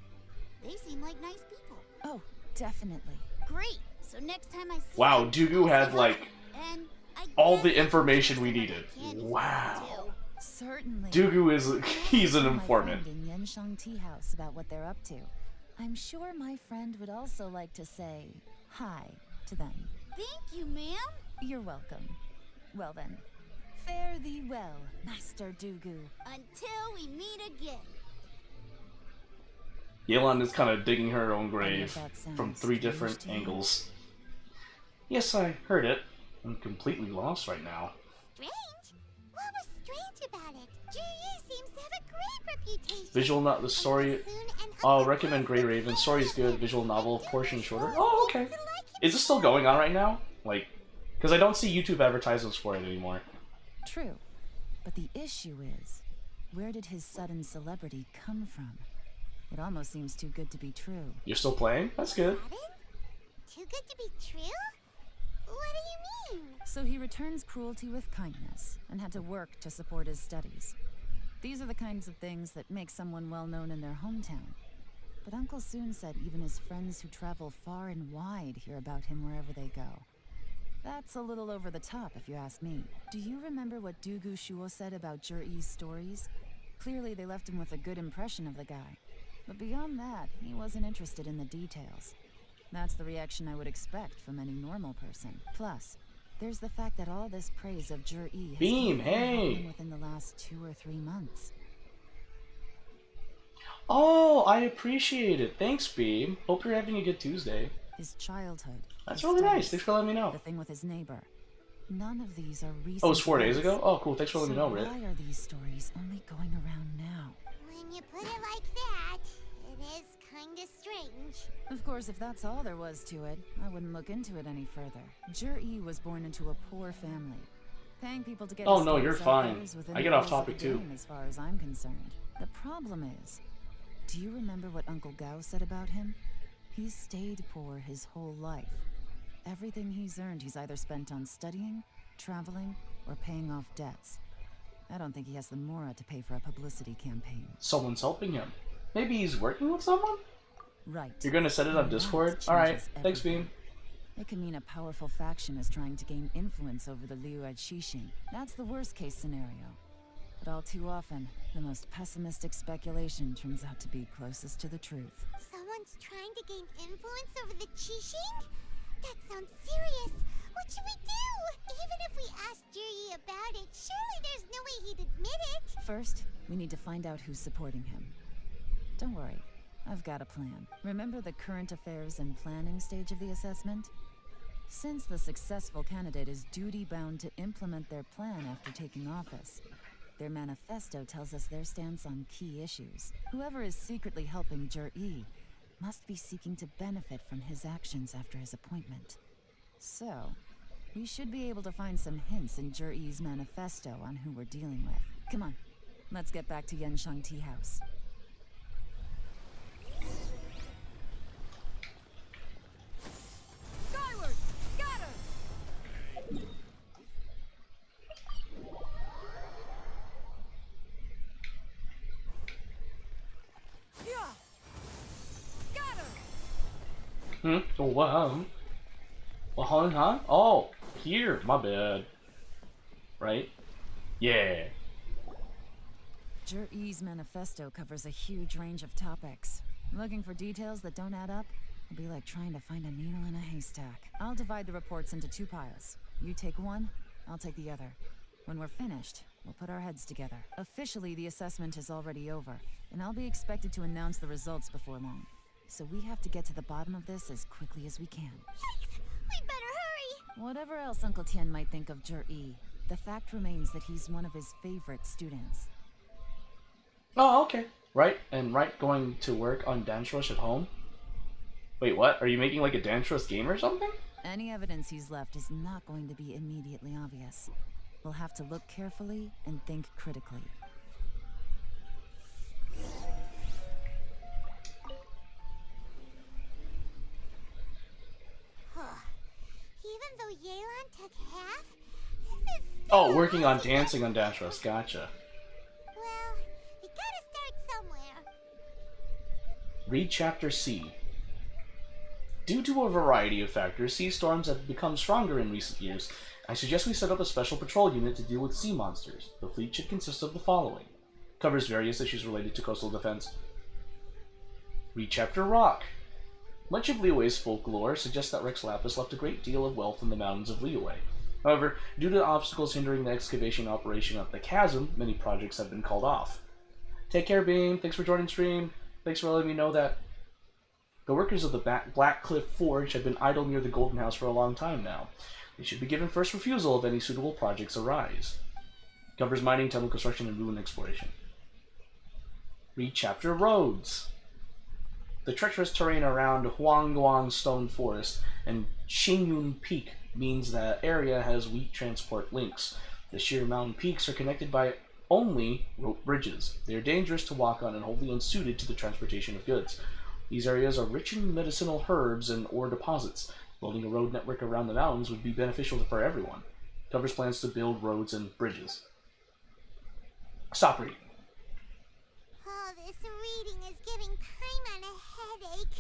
They seem like nice people. Oh, definitely. Great. So next time I see Wow, them, Dugu I'll had, say like, hi. And I all guess the I can information give we some of needed. my candies Wow. too. Certainly. Dugu is, he's an Ask my informant. friend in Yenshang Tea House about what they're up to. I'm sure my friend would also like to say hi to them. Thank you, ma'am. You're welcome. Well then, fare thee well, Master Dugu. Until we meet again. Yelan is kind of digging her own Any of grave that sound from 3 strange different to you? angles. Yes, I heard it. I'm completely lost right now. Strange? What was strange about it? Juyi seems to have a great reputation. Visual not the story. I'll recommend Grey Raven. Story's good. Visual novel portion shorter. Oh, okay. Is this still going on right now? Like, because I don't see YouTube advertisements for it anymore. True. But the issue is, where did his sudden celebrity come from? It almost seems too good to be true. You're still playing? That's good. Sudden? Too good to be true? What do you mean? So he returns cruelty with kindness, and had to work to support his studies. These are the kinds of things that make someone well known in their hometown. But Uncle Soon said even his friends who travel far and wide hear about him wherever they go. That's a little over the top, if you ask me. Do you remember what Dugu Shuo said about Jur-E's stories? Clearly they left him with a good impression of the guy. But beyond that, he wasn't interested in the details. That's the reaction I would expect from any normal person. Plus, there's the fact that all this praise of Jur-E has Beam, only been hey! happening within the last 2 or 3 months. Oh, I appreciate it. Thanks, Beam. Hope you're having a good Tuesday. His childhood. That's his really nice. studies, Thanks for letting me know. the thing with his neighbor. None of these are recent. Oh, it was 4 days events. ago? Oh, cool. Thanks for letting me know, So Rit. why are these stories only going around now? When you put it like that, it is kinda strange. Of course, if that's all there was to it, I wouldn't look into it any further. Jur-E was born into a poor family. Paying people to get Oh, his no, you're stories out fine. there is within I the get off rules of topic, the too. game, as far as I'm concerned. The problem is, do you remember what Uncle Gao said about him? He's stayed poor his whole life. Everything he's earned, he's either spent on studying, traveling, or paying off debts. I don't think he has the mora to pay for a publicity campaign. Someone's helping him. Maybe he's working with someone? Right. You're gonna set it on And that Discord? Alright. changes Thanks, everything. Beam. It could mean a powerful faction is trying to gain influence over the Liu at Xixing. That's the worst case scenario. But all too often, the most pessimistic speculation turns out to be closest to the truth. Someone's trying to gain influence over the Qixing? That sounds serious. What should we do? Even if we asked Juyi about it, surely there's no way he'd admit it. First, we need to find out who's supporting him. Don't worry, I've got a plan. Remember the current affairs and planning stage of the assessment? Since the successful candidate is duty-bound to implement their plan after taking office, their manifesto tells us their stance on key issues. Whoever is secretly helping Jur-E must be seeking to benefit from his actions after his appointment. So, we should be able to find some hints in Jur-E's manifesto on who we're dealing with. Come on, let's get back to Yenshang Tea House. Skyward! Scatter! Yeah! Scatter! Oh, wow. Well, huh? Oh, here. My bad. Right? Yeah. Jur-E's manifesto covers a huge range of topics. Looking for details that don't add up will be like trying to find a needle in a haystack. I'll divide the reports into 2 piles. You take one, I'll take the other. When we're finished, we'll put our heads together. Officially, the assessment is already over, and I'll be expected to announce the results before long. So we have to get to the bottom of this as quickly as we can. Yikes! We better hurry! Whatever else Uncle Tian might think of Jur-E, the fact remains that he's one of his favorite students. Oh, okay. Right, and Right going to work on Dance Rush at home? Wait, what? Are you making like a Dance Rush game or something? Any evidence he's left is not going to be immediately obvious. We'll have to look carefully and think critically. Even though Yelan took half, this is Oh, working on dancing on Dance Rush. Gotcha. well, you gotta start somewhere. Read Chapter C. Due to a variety of factors, sea storms have become stronger in recent years. I suggest we set up a special patrol unit to deal with sea monsters. The fleet should consist of the following. Covers various issues related to coastal defense. Read Chapter Rock. Much of Liyue's folklore suggests that Rex Lapis left a great deal of wealth in the mountains of Liyue. However, due to obstacles hindering the excavation operation of the chasm, many projects have been called off. Take care, Beam. Thanks for joining stream. Thanks for letting me know that the workers of the Black Cliff Forge have been idle near the Golden House for a long time now. They should be given first refusal if any suitable projects arise. Covers mining, temple construction, and ruin exploration. Read chapter roads. The treacherous terrain around Huangguang Stone Forest and Xingyun Peak means that area has weak transport links. The sheer mountain peaks are connected by only rope bridges. They are dangerous to walk on and wholly unsuited to the transportation of goods. These areas are rich in medicinal herbs and ore deposits. Building a road network around the mountains would be beneficial for everyone. Covers plans to build roads and bridges. Stop reading. Oh, this reading is giving Paimon a headache.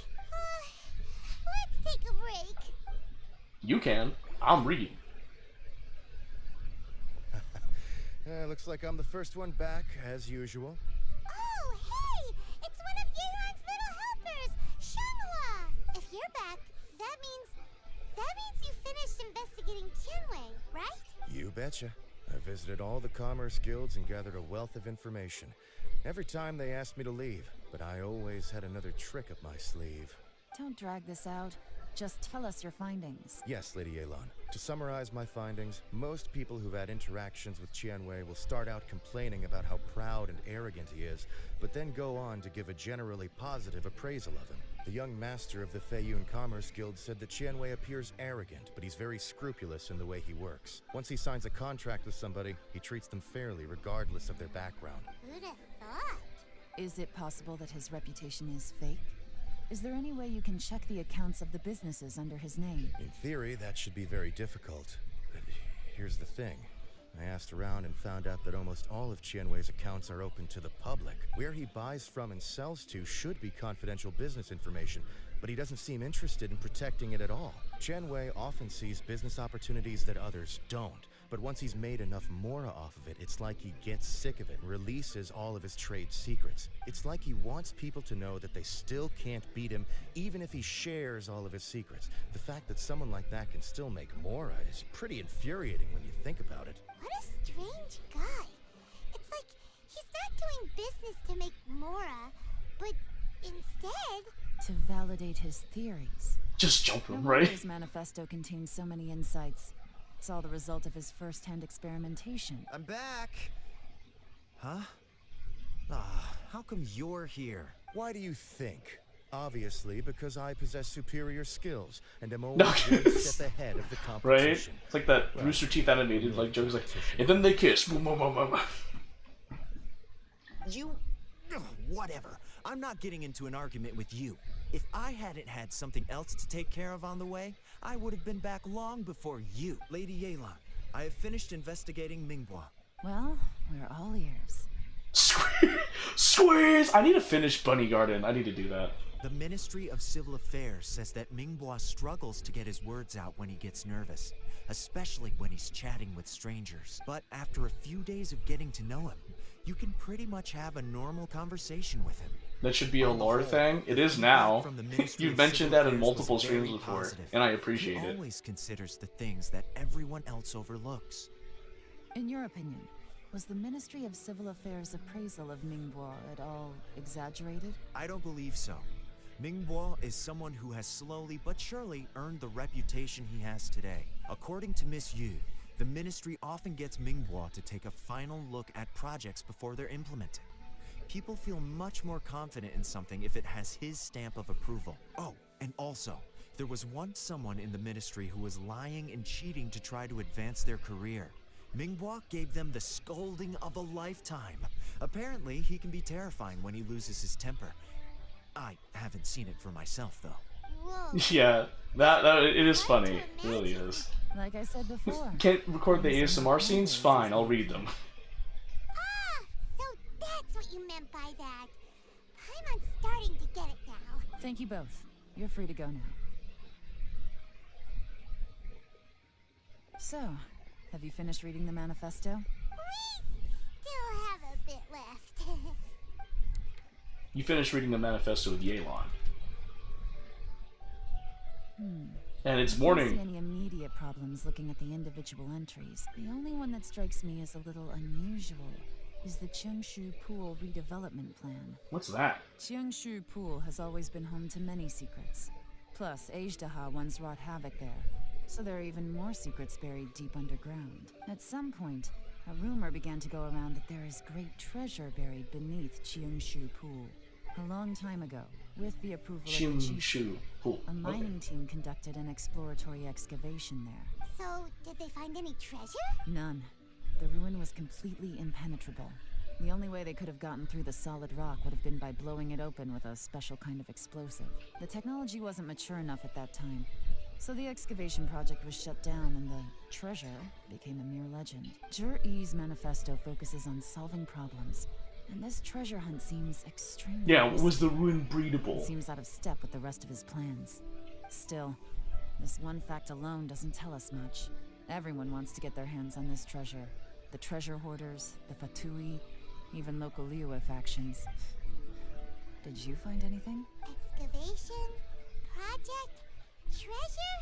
Let's take a break. You can. I'm reading. Looks like I'm the first one back, as usual. Oh, hey! It's one of Yeon's little helpers, Shanghua! If you're back, that means you finished investigating Tianwei, right? You betcha. I visited all the commerce guilds and gathered a wealth of information. Every time they asked me to leave, but I always had another trick up my sleeve. Don't drag this out. Just tell us your findings. Yes, Lady Yelan. To summarize my findings, most people who've had interactions with Tianwei will start out complaining about how proud and arrogant he is, but then go on to give a generally positive appraisal of him. The young master of the Feiyun Commerce Guild said that Tianwei appears arrogant, but he's very scrupulous in the way he works. Once he signs a contract with somebody, he treats them fairly regardless of their background. Who'd have thought? Is it possible that his reputation is fake? Is there any way you can check the accounts of the businesses under his name? In theory, that should be very difficult. But here's the thing. I asked around and found out that almost all of Tianwei's accounts are open to the public. Where he buys from and sells to should be confidential business information, but he doesn't seem interested in protecting it at all. Tianwei often sees business opportunities that others don't. But once he's made enough mora off of it, it's like he gets sick of it and releases all of his trade secrets. It's like he wants people to know that they still can't beat him, even if he shares all of his secrets. The fact that someone like that can still make mora is pretty infuriating when you think about it. What a strange guy. It's like he's not doing business to make mora, but instead... to validate his theories. Just jump him, No right? wonder his manifesto contains so many insights. It's all the result of his first-hand experimentation. I'm back! Huh? How come you're here? Why do you think? Obviously, because I possess superior skills and am always No, one step ahead of the Right? competition. It's like that Rooster Teeth animated like jokes like, and then they kiss. Boom, boom, boom, boom. You... Ugh, whatever. I'm not getting into an argument with you. If I hadn't had something else to take care of on the way, I would have been back long before you. Lady Yelan, I have finished investigating Minghua. Well, we're all ears. Squeeze! I need to finish Bunny Garden. I need to do that. The Ministry of Civil Affairs says that Minghua struggles to get his words out when he gets nervous, especially when he's chatting with strangers. But after a few days of getting to know him, you can pretty much have a normal conversation with him. That should be a lore thing. It is now. You've mentioned that in multiple streams before, and I appreciate he it. always considers the things that everyone else overlooks. In your opinion, was the Ministry of Civil Affairs' appraisal of Minghua at all exaggerated? I don't believe so. Minghua is someone who has slowly but surely earned the reputation he has today. According to Miss Yu, the Ministry often gets Minghua to take a final look at projects before they're implemented. People feel much more confident in something if it has his stamp of approval. Oh, and also, there was once someone in the Ministry who was lying and cheating to try to advance their career. Minghua gave them the scolding of a lifetime. Apparently, he can be terrifying when he loses his temper. I haven't seen it for myself, though. Whoa. Yeah, that it is funny. It really is. Like I said before. Can't record the ASMR scenes? Fine, I'll read them. Ah, so that's what you meant by that. I'm starting to get it now. Thank you both. You're free to go now. So, have you finished reading the manifesto? We still have a bit left. You finished reading the manifesto with Yelan. And it's I don't see morning. any immediate problems times looking at the individual entries. The only one that strikes me as a little unusual is the Cheungshu Pool redevelopment plan. What's that? Cheungshu Pool has always been home to many secrets. Plus, Ajdaha once wrought havoc there, so there are even more secrets buried deep underground. At some point, a rumor began to go around that there is great treasure buried beneath Cheungshu Pool. A long time ago, with the approval of the chief, Cheungshu Pool. a mining team conducted an exploratory excavation there. So, did they find any treasure? None. The ruin was completely impenetrable. The only way they could have gotten through the solid rock would have been by blowing it open with a special kind of explosive. The technology wasn't mature enough at that time, so the excavation project was shut down and the treasure became a mere legend. Jur-E's manifesto focuses on solving problems, and this treasure hunt seems extremely Yeah, risky. was the ruin breedable? It seems out of step with the rest of his plans. Still, this one fact alone doesn't tell us much. Everyone wants to get their hands on this treasure. The treasure hoarders, the Fatui, even local Liyue factions. Did you find anything? Excavation? Project? Treasure?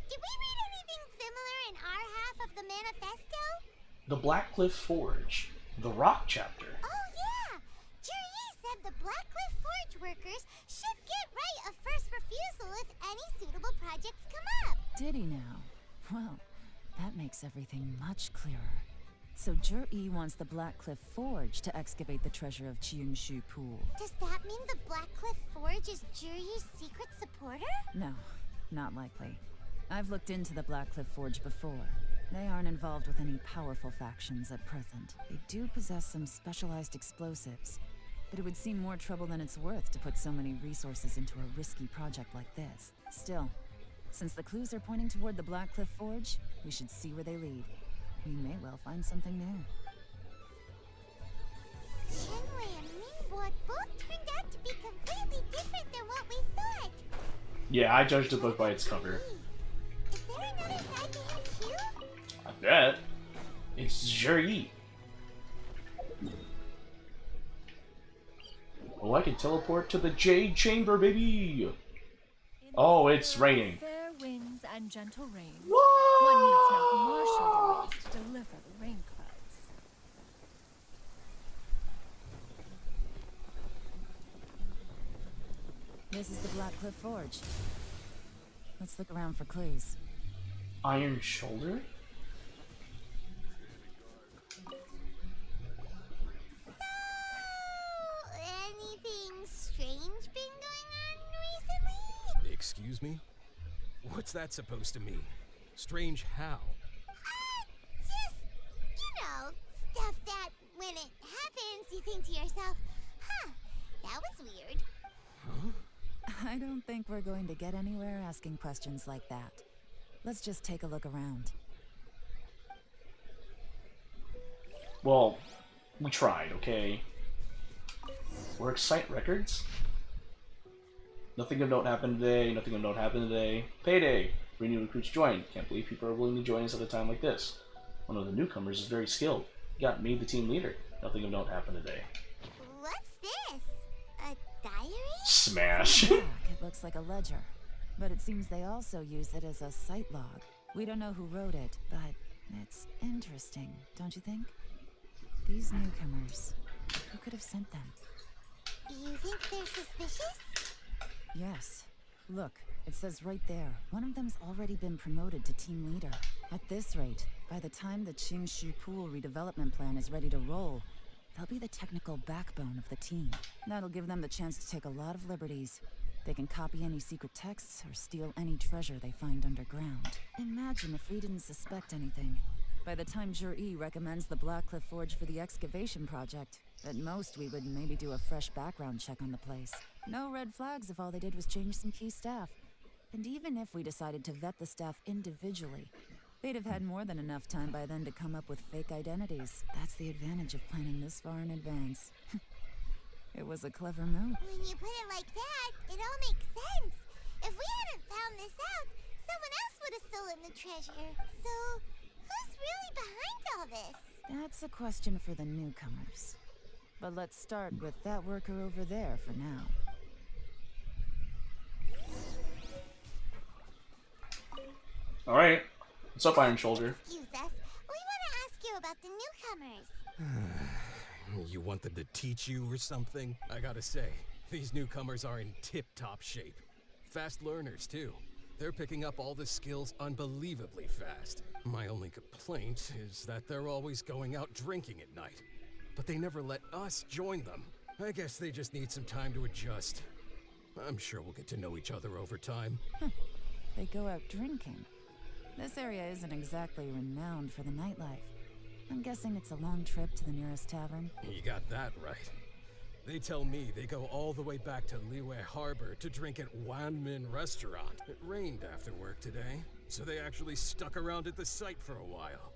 Did we read anything similar in our half of the manifesto? The Blackcliff Forge. The Rock chapter. Oh yeah! Juri said the Blackcliff Forge workers should get right of first refusal if any suitable projects come up. Did he now? Well, that makes everything much clearer. So Jur-E wants the Blackcliff Forge to excavate the treasure of Cheungshu Pool. Does that mean the Blackcliff Forge is Juri's secret supporter? No, not likely. I've looked into the Blackcliff Forge before. They aren't involved with any powerful factions at present. They do possess some specialized explosives, but it would seem more trouble than it's worth to put so many resources into a risky project like this. Still, since the clues are pointing toward the Blackcliff Forge, we should see where they lead. We may well find something new. Shenwei and Ningbo both turned out to be completely different than what we thought. Yeah, I judged a book by its cover. Is there another side to him too? I bet. It's Juri. Oh, I can teleport to the Jade Chamber, baby! Oh, it's raining. Fair winds and gentle rains. What? One needs not marshal the winds to deliver the rain clouds. This is the Blackcliff Forge. Let's look around for clues. Iron Shoulder? Anything strange been going on recently? Excuse me? What's that supposed to mean? Strange how? Just, stuff that when it happens, you think to yourself, huh, that was weird. I don't think we're going to get anywhere asking questions like that. Let's just take a look around. Well, we tried, okay? We're Excite Records. Nothing of note happened today, nothing of note happened today. Payday! 3 new recruits joined. Can't believe people are willing to join us at a time like this. One of the newcomers is very skilled. He got made the team leader. Nothing of note happened today. What's this? A diary? Smash! Back, it looks like a ledger, but it seems they also use it as a site log. We don't know who wrote it, but it's interesting, don't you think? These newcomers, who could have sent them? You think they're suspicious? Yes. Look, it says right there, one of them's already been promoted to team leader. At this rate, by the time the Cheungshu Pool redevelopment plan is ready to roll, they'll be the technical backbone of the team. That'll give them the chance to take a lot of liberties. They can copy any secret texts or steal any treasure they find underground. Imagine if we didn't suspect anything. By the time Jur-E recommends the Blackcliff Forge for the excavation project, at most we would maybe do a fresh background check on the place. No red flags if all they did was change some key staff. And even if we decided to vet the staff individually, they'd have had more than enough time by then to come up with fake identities. That's the advantage of planning this far in advance. It was a clever move. When you put it like that, it all makes sense. If we hadn't found this out, someone else would have stolen the treasure. So, who's really behind all this? That's a question for the newcomers. But let's start with that worker over there for now. Alright, What's up, Iron Shoulder? Excuse us. We want to ask you about the newcomers. You want them to teach you or something? I gotta say, these newcomers are in tip-top shape. Fast learners, too. They're picking up all the skills unbelievably fast. My only complaint is that they're always going out drinking at night. But they never let us join them. I guess they just need some time to adjust. I'm sure we'll get to know each other over time. They go out drinking. This area isn't exactly renowned for the nightlife. I'm guessing it's a long trip to the nearest tavern. You got that right. They tell me they go all the way back to Liyue Harbor to drink at Wanmin Restaurant. It rained after work today, so they actually stuck around at the site for a while.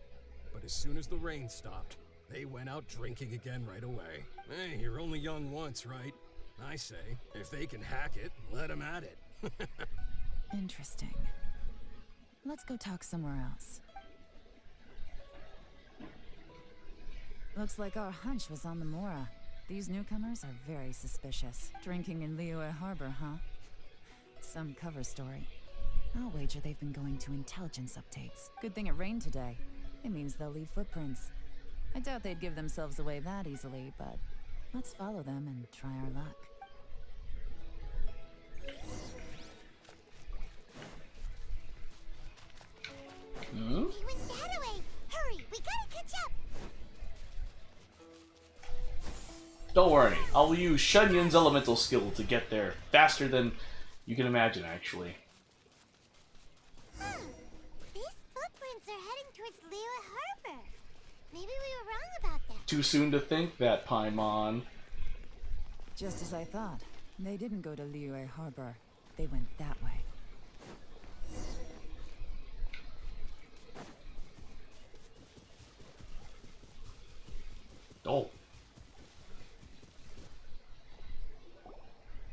But as soon as the rain stopped, they went out drinking again right away. Hey, you're only young once, right? I say, if they can hack it, let them at it. Interesting. Let's go talk somewhere else. Looks like our hunch was on the Mora. These newcomers are very suspicious. Drinking in Liyue Harbor, huh? Some cover story. I'll wager they've been going to intelligence updates. Good thing it rained today. It means they'll leave footprints. I doubt they'd give themselves away that easily, but let's follow them and try our luck. They went that way. Hurry, we gotta catch up. Don't worry, I'll use Shunyun's elemental skill to get there faster than you can imagine, actually. These footprints are heading towards Liyue Harbor. Maybe we were wrong about that. Too soon to think that, Paimon. Just as I thought. They didn't go to Liyue Harbor. They went that way. Oh.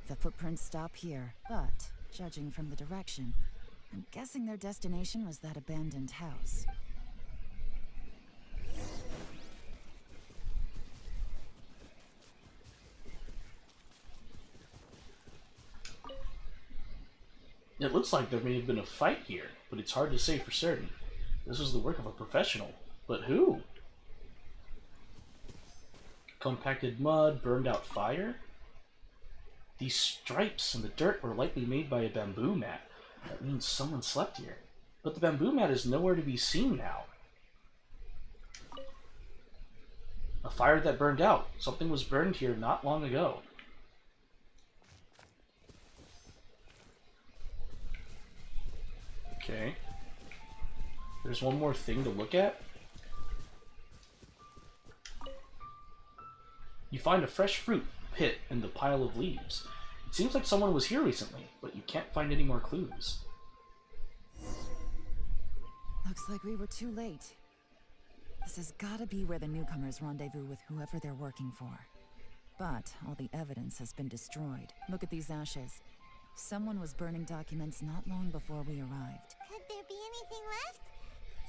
The footprints stop here, but judging from the direction, I'm guessing their destination was that abandoned house. It looks like there may have been a fight here, but it's hard to say for certain. This was the work of a professional. But who? Compacted mud, burned out fire? These stripes in the dirt were likely made by a bamboo mat. That means someone slept here. But the bamboo mat is nowhere to be seen now. A fire that burned out. Something was burned here not long ago. Okay. There's one more thing to look at. You find a fresh fruit pit in the pile of leaves. It seems like someone was here recently, but you can't find any more clues. Looks like we were too late. This has gotta be where the newcomers rendezvous with whoever they're working for. But all the evidence has been destroyed. Look at these ashes. Someone was burning documents not long before we arrived. Could there be anything left?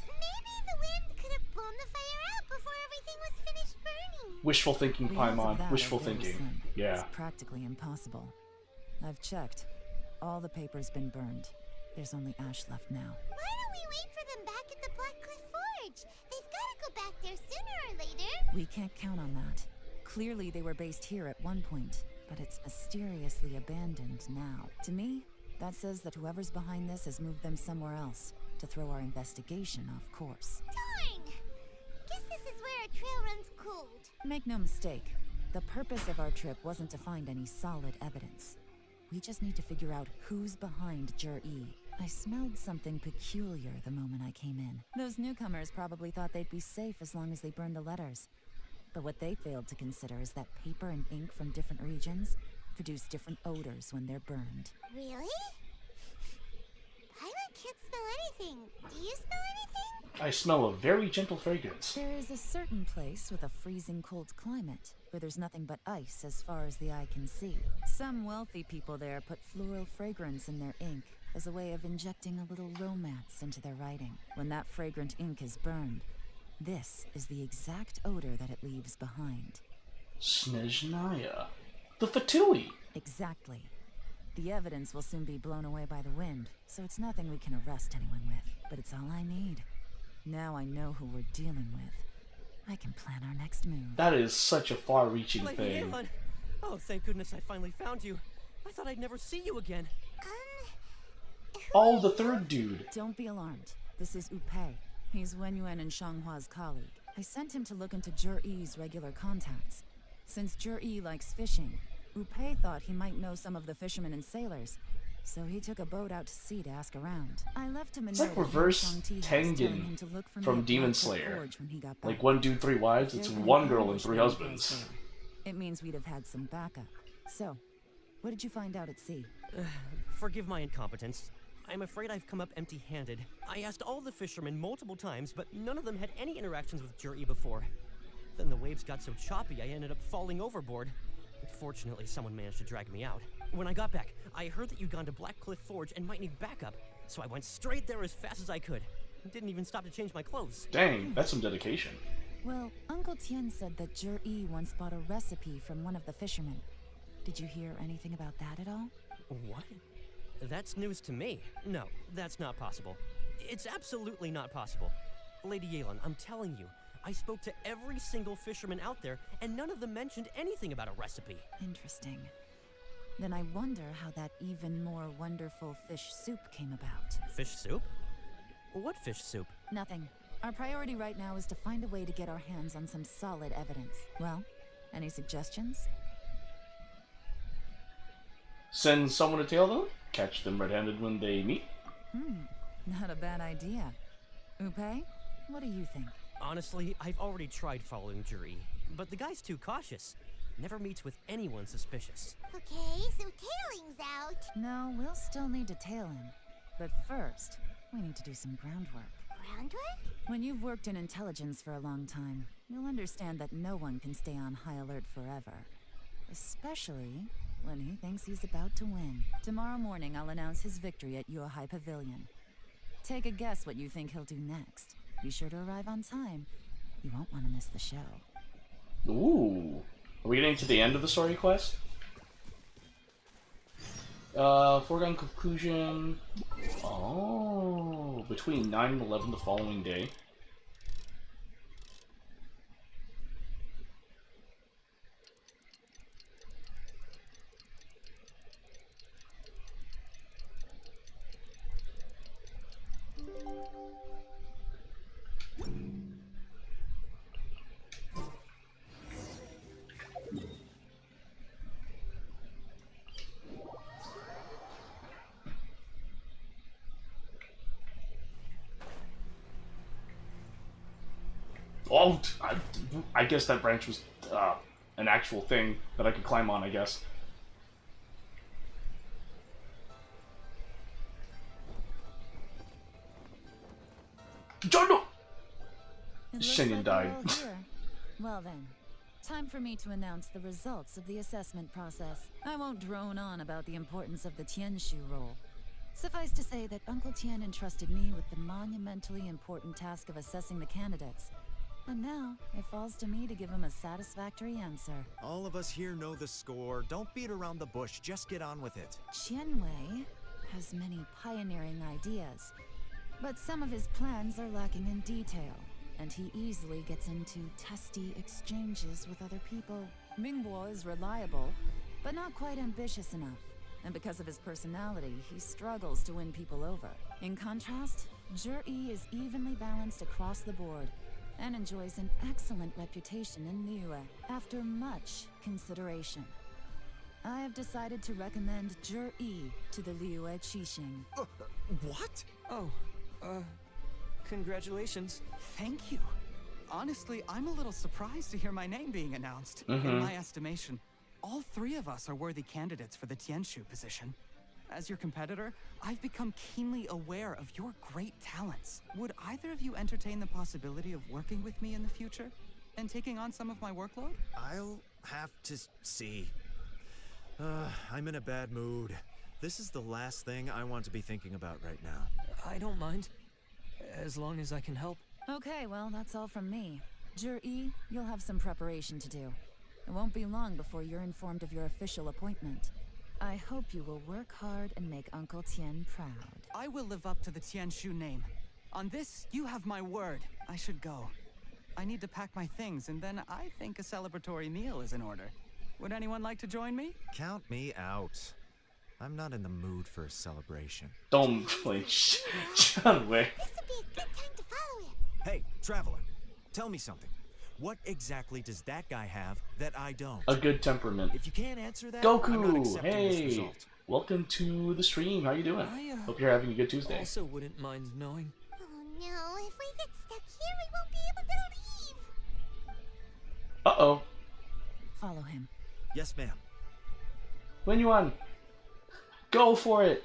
Maybe the wind could have blown the fire out before everything was finished burning. Wishful thinking, The odds of Paimon. that Wishful are very thinking. slim. Yeah. It's practically impossible. I've checked. All the paper's been burned. There's only ash left now. Why don't we wait for them back at the Blackcliff Forge? They've got to go back there sooner or later. We can't count on that. Clearly they were based here at one point, but it's mysteriously abandoned now. To me, that says that whoever's behind this has moved them somewhere else to throw our investigation off course. Darn! Guess this is where our trail runs cold. Make no mistake, the purpose of our trip wasn't to find any solid evidence. We just need to figure out who's behind Jur-E. I smelled something peculiar the moment I came in. Those newcomers probably thought they'd be safe as long as they burned the letters. But what they failed to consider is that paper and ink from different regions produce different odors when they're burned. Really? I can't smell anything. Do you smell anything? I smell a very gentle fragrance. There is a certain place with a freezing cold climate where there's nothing but ice as far as the eye can see. Some wealthy people there put floral fragrance in their ink as a way of injecting a little romance into their writing. When that fragrant ink is burned, this is the exact odor that it leaves behind. Snezhnaya. The Fatui! Exactly. The evidence will soon be blown away by the wind, so it's nothing we can arrest anyone with. But it's all I need. Now I know who we're dealing with. I can plan our next move. That is such a far-reaching Lady thing. Yelan! Oh, thank goodness I finally found you. I thought I'd never see you again. Oh, the third dude. Don't be alarmed. This is Upei. He's Wenyuan and Shanghua's colleague. I sent him to look into Zhi-Yi's regular contacts. Since Zhi-Yi likes fishing, Upei thought he might know some of the fishermen and sailors, so he took a boat out to sea to ask around. I left him a It's note like at reverse Shang-Ti telling Tengen him to look for me from at Demon Black Cliff Slayer. Forge when he got Like back. 1 dude, 3 wives. It's There's been 1 an girl and ambush 3 taking place husbands. there. It means we'd have had some backup. So, what did you find out at sea? Forgive my incompetence. I'm afraid I've come up empty-handed. I asked all the fishermen multiple times, but none of them had any interactions with Zhi-Yi before. Then the waves got so choppy I ended up falling overboard. Fortunately, someone managed to drag me out. When I got back, I heard that you'd gone to Black Cliff Forge and might need backup, so I went straight there as fast as I could. Didn't even stop to change my clothes. Dang, that's some dedication. Well, Uncle Tien said that Zhi-Yi once bought a recipe from one of the fishermen. Did you hear anything about that at all? What? That's news to me. No, that's not possible. It's absolutely not possible. Lady Yelan, I'm telling you, I spoke to every single fisherman out there, and none of them mentioned anything about a recipe. Interesting. Then I wonder how that even more wonderful fish soup came about. Fish soup? What fish soup? Nothing. Our priority right now is to find a way to get our hands on some solid evidence. Well, any suggestions? Send someone to tail them? Catch them red-handed when they meet? Not a bad idea. Upei, what do you think? Honestly, I've already tried following Zhi-Yi, but the guy's too cautious. Never meets with anyone suspicious. Okay, so tailing's out. No, we'll still need to tail him. But first, we need to do some groundwork. Groundwork? When you've worked in intelligence for a long time, you'll understand that no one can stay on high alert forever. Especially when he thinks he's about to win. Tomorrow morning, I'll announce his victory at Yuehai Pavilion. Take a guess what you think he'll do next. Be sure to arrive on time. You won't want to miss the show. Ooh. Are we getting to the end of the story quest? Foregone conclusion. Oh, between 9 and 11 the following day. Oh, I guess that branch was an actual thing that I could climb on, I guess. Jono! Shinyan died. Well then, time for me to announce the results of the assessment process. I won't drone on about the importance of the Tianshu role. Suffice to say that Uncle Tien entrusted me with the monumentally important task of assessing the candidates. And now, it falls to me to give him a satisfactory answer. All of us here know the score. Don't beat around the bush, just get on with it. Qianwei has many pioneering ideas, but some of his plans are lacking in detail, and he easily gets into testy exchanges with other people. Mingbo is reliable, but not quite ambitious enough, and because of his personality, he struggles to win people over. In contrast, Zhi-Yi is evenly balanced across the board, and enjoys an excellent reputation in Liyue. After much consideration, I have decided to recommend Zhi-Yi to the Liyue Qixing. What? Oh, congratulations. Thank you. Honestly, I'm a little surprised to hear my name being announced. In my estimation, all 3 of us are worthy candidates for the Tianshu position. As your competitor, I've become keenly aware of your great talents. Would either of you entertain the possibility of working with me in the future? And taking on some of my workload? I'll have to see. I'm in a bad mood. This is the last thing I want to be thinking about right now. I don't mind. As long as I can help. Okay, well, that's all from me. Zhi-Yi, you'll have some preparation to do. It won't be long before you're informed of your official appointment. I hope you will work hard and make Uncle Tien proud. I will live up to the Tianshu name. On this, you have my word. I should go. I need to pack my things, and then I think a celebratory meal is in order. Would anyone like to join me? Count me out. I'm not in the mood for a celebration. Don't play John Wick. This would be a good time to follow him. Hey, traveler, tell me something. What exactly does that guy have that I don't? A good temperament. If you can't answer that, I'm not Goku, accepting this hey, result. welcome to the stream. How you doing? I, Hope you're having a good Tuesday. Also wouldn't mind knowing. Oh no, if we get stuck here, we won't be able to leave. Uh-oh. Follow him. Yes, ma'am. When you on? Go for it.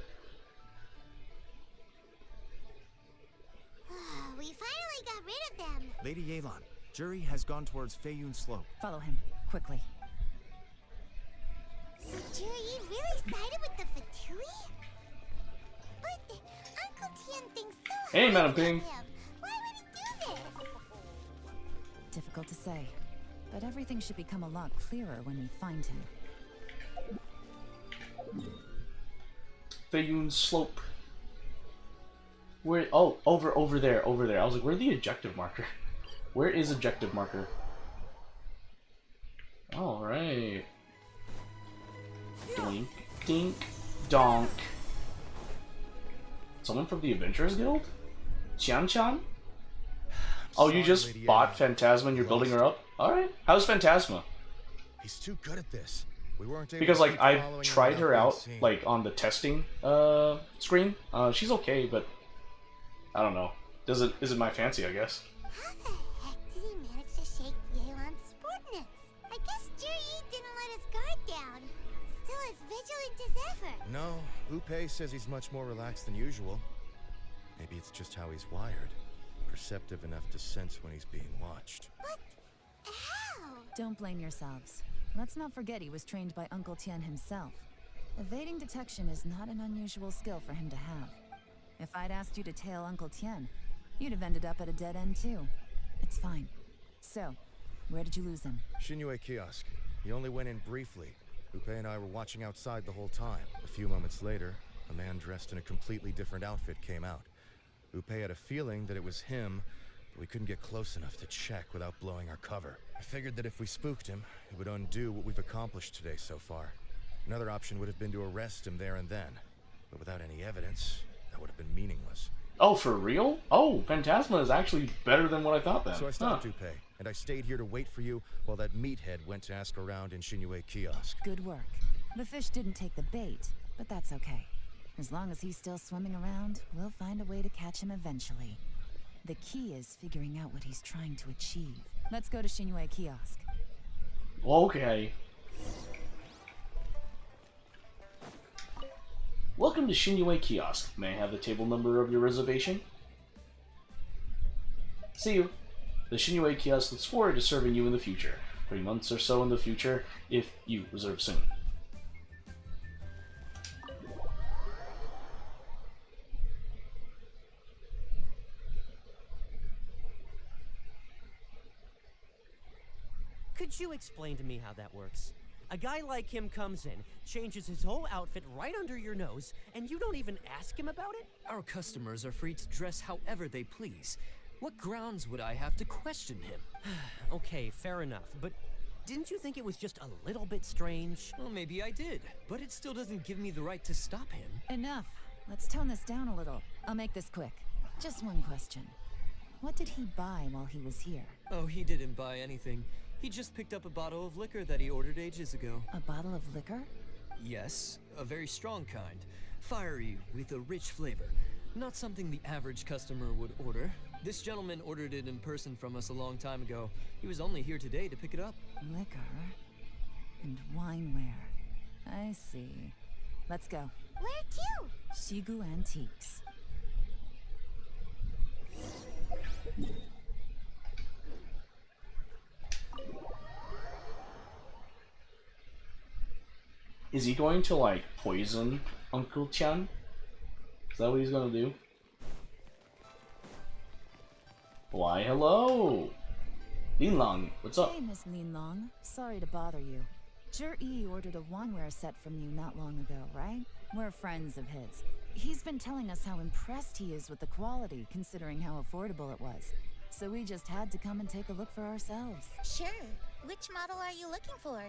We finally got rid of them. Lady Yelan, Jury has gone towards Feiyun Slope. Follow him, quickly. So Jury really sided with the Fatui? But Uncle Tian thinks so Hey, Madam highly of Ping. him. Why would he do this? Difficult to say, but everything should become a lot clearer when we find him. Feiyun Slope. Where? Oh, over there. I was like, where's the objective marker? Where is objective marker? All right. Dink, dink, donk. Someone from the Adventurers Guild? Chan? Oh, you just Lady bought Yelan. Phantasma and you're building her up? Alright. How's Phantasma? He's too good at this. We weren't able Because, to like, keep I following him tried without her being out, seen. like, on the testing screen. She's okay, but I don't know. Isn't my fancy, I guess. How the heck did he manage to shake Yelan's sportness? I guess Jury didn't let his guard down. Still as vigilant as ever. No, Upe says he's much more relaxed than usual. Maybe it's just how he's wired. Perceptive enough to sense when he's being watched. But how? Don't blame yourselves. Let's not forget he was trained by Uncle Tian himself. Evading detection is not an unusual skill for him to have. If I'd asked you to tail Uncle Tian, you'd have ended up at a dead end too. It's fine. So, where did you lose him? Shinue Kiosk. He only went in briefly. Upe and I were watching outside the whole time. A few moments later, a man dressed in a completely different outfit came out. Upe had a feeling that it was him, but we couldn't get close enough to check without blowing our cover. I figured that if we spooked him, it would undo what we've accomplished today so far. Another option would have been to arrest him there and then, but without any evidence, that would have been meaningless. Oh, for real? Oh, Phantasma is actually better than what I thought then. So I stopped Upe, and I stayed here to wait for you while that meathead went to ask around in Shinue Kiosk. Good work. The fish didn't take the bait, but that's okay. As long as he's still swimming around, we'll find a way to catch him eventually. The key is figuring out what he's trying to achieve. Let's go to Shinue Kiosk. Okay. Welcome to Shinue Kiosk. May I have the table number of your reservation? See you. The Shinue Kiosk looks forward to serving you in the future. 3 months or so in the future, if you reserve soon. Could you explain to me how that works? A guy like him comes in, changes his whole outfit right under your nose, and you don't even ask him about it? Our customers are free to dress however they please. What grounds would I have to question him? Okay, fair enough, but didn't you think it was just a little bit strange? Well, maybe I did, but it still doesn't give me the right to stop him. Enough. Let's tone this down a little. I'll make this quick. Just one question. What did he buy while he was here? Oh, he didn't buy anything. He just picked up a bottle of liquor that he ordered ages ago. A bottle of liquor? Yes, a very strong kind. Fiery, with a rich flavor. Not something the average customer would order. This gentleman ordered it in person from us a long time ago. He was only here today to pick it up. Liquor and wineware. I see. Let's go. Where to? Shigu Antiques. Is he going to, like, poison Uncle Tian? Is that what he's gonna do? Why, hello! Linlang, what's up? Hey, Miss Linlang. Sorry to bother you. Zhi ordered a wanware set from you not long ago, right? We're friends of his. He's been telling us how impressed he is with the quality, considering how affordable it was. So we just had to come and take a look for ourselves. Sure. Which model are you looking for?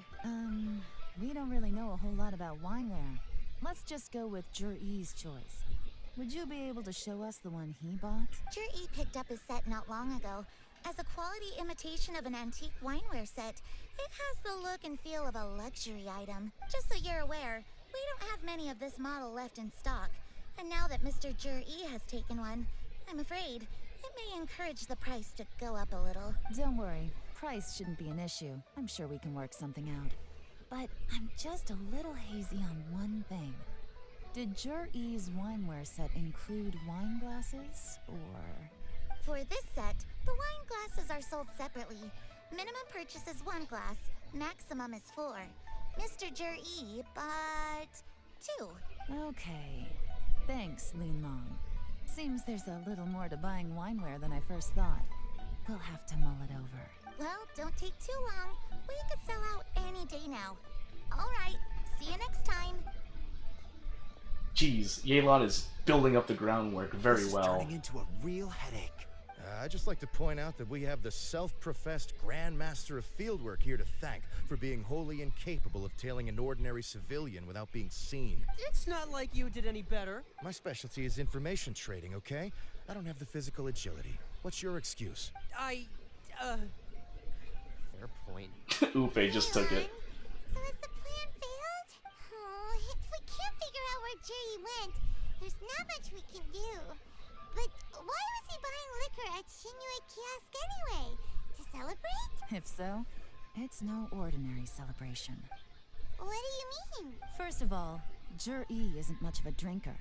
We don't really know a whole lot about wineware. Let's just go with Jur-E's choice. Would you be able to show us the one he bought? Jur-E picked up his set not long ago. As a quality imitation of an antique wineware set, it has the look and feel of a luxury item. Just so you're aware, we don't have many of this model left in stock. And now that Mr. Jur-E has taken one, I'm afraid it may encourage the price to go up a little. Don't worry, price shouldn't be an issue. I'm sure we can work something out. But I'm just a little hazy on one thing. Did Jur-E's wineware set include wine glasses, or...? For this set, the wine glasses are sold separately. Minimum purchase is 1 glass, maximum is 4. Mr. Jur-E bought 2. Okay. Thanks, Lin Long. Seems there's a little more to buying wineware than I first thought. We'll have to mull it over. Well, don't take too long. We could sell out any day now. Alright, see you next time. Jeez, Yelan is building up the groundwork very This is well. turning into a real headache. I'd just like to point out that we have the self-professed Grand Master of Fieldwork here to thank for being wholly incapable of tailing an ordinary civilian without being seen. It's not like you did any better. My specialty is information trading, okay? I don't have the physical agility. What's your excuse? Fair point. Upe just took it. So has the plan failed? Oh, if we can't figure out where Jerry went, there's not much we can do. But why was he buying liquor at Shinue Kiosk anyway? To celebrate? If so, it's no ordinary celebration. What do you mean? First of all, Jur-E isn't much of a drinker.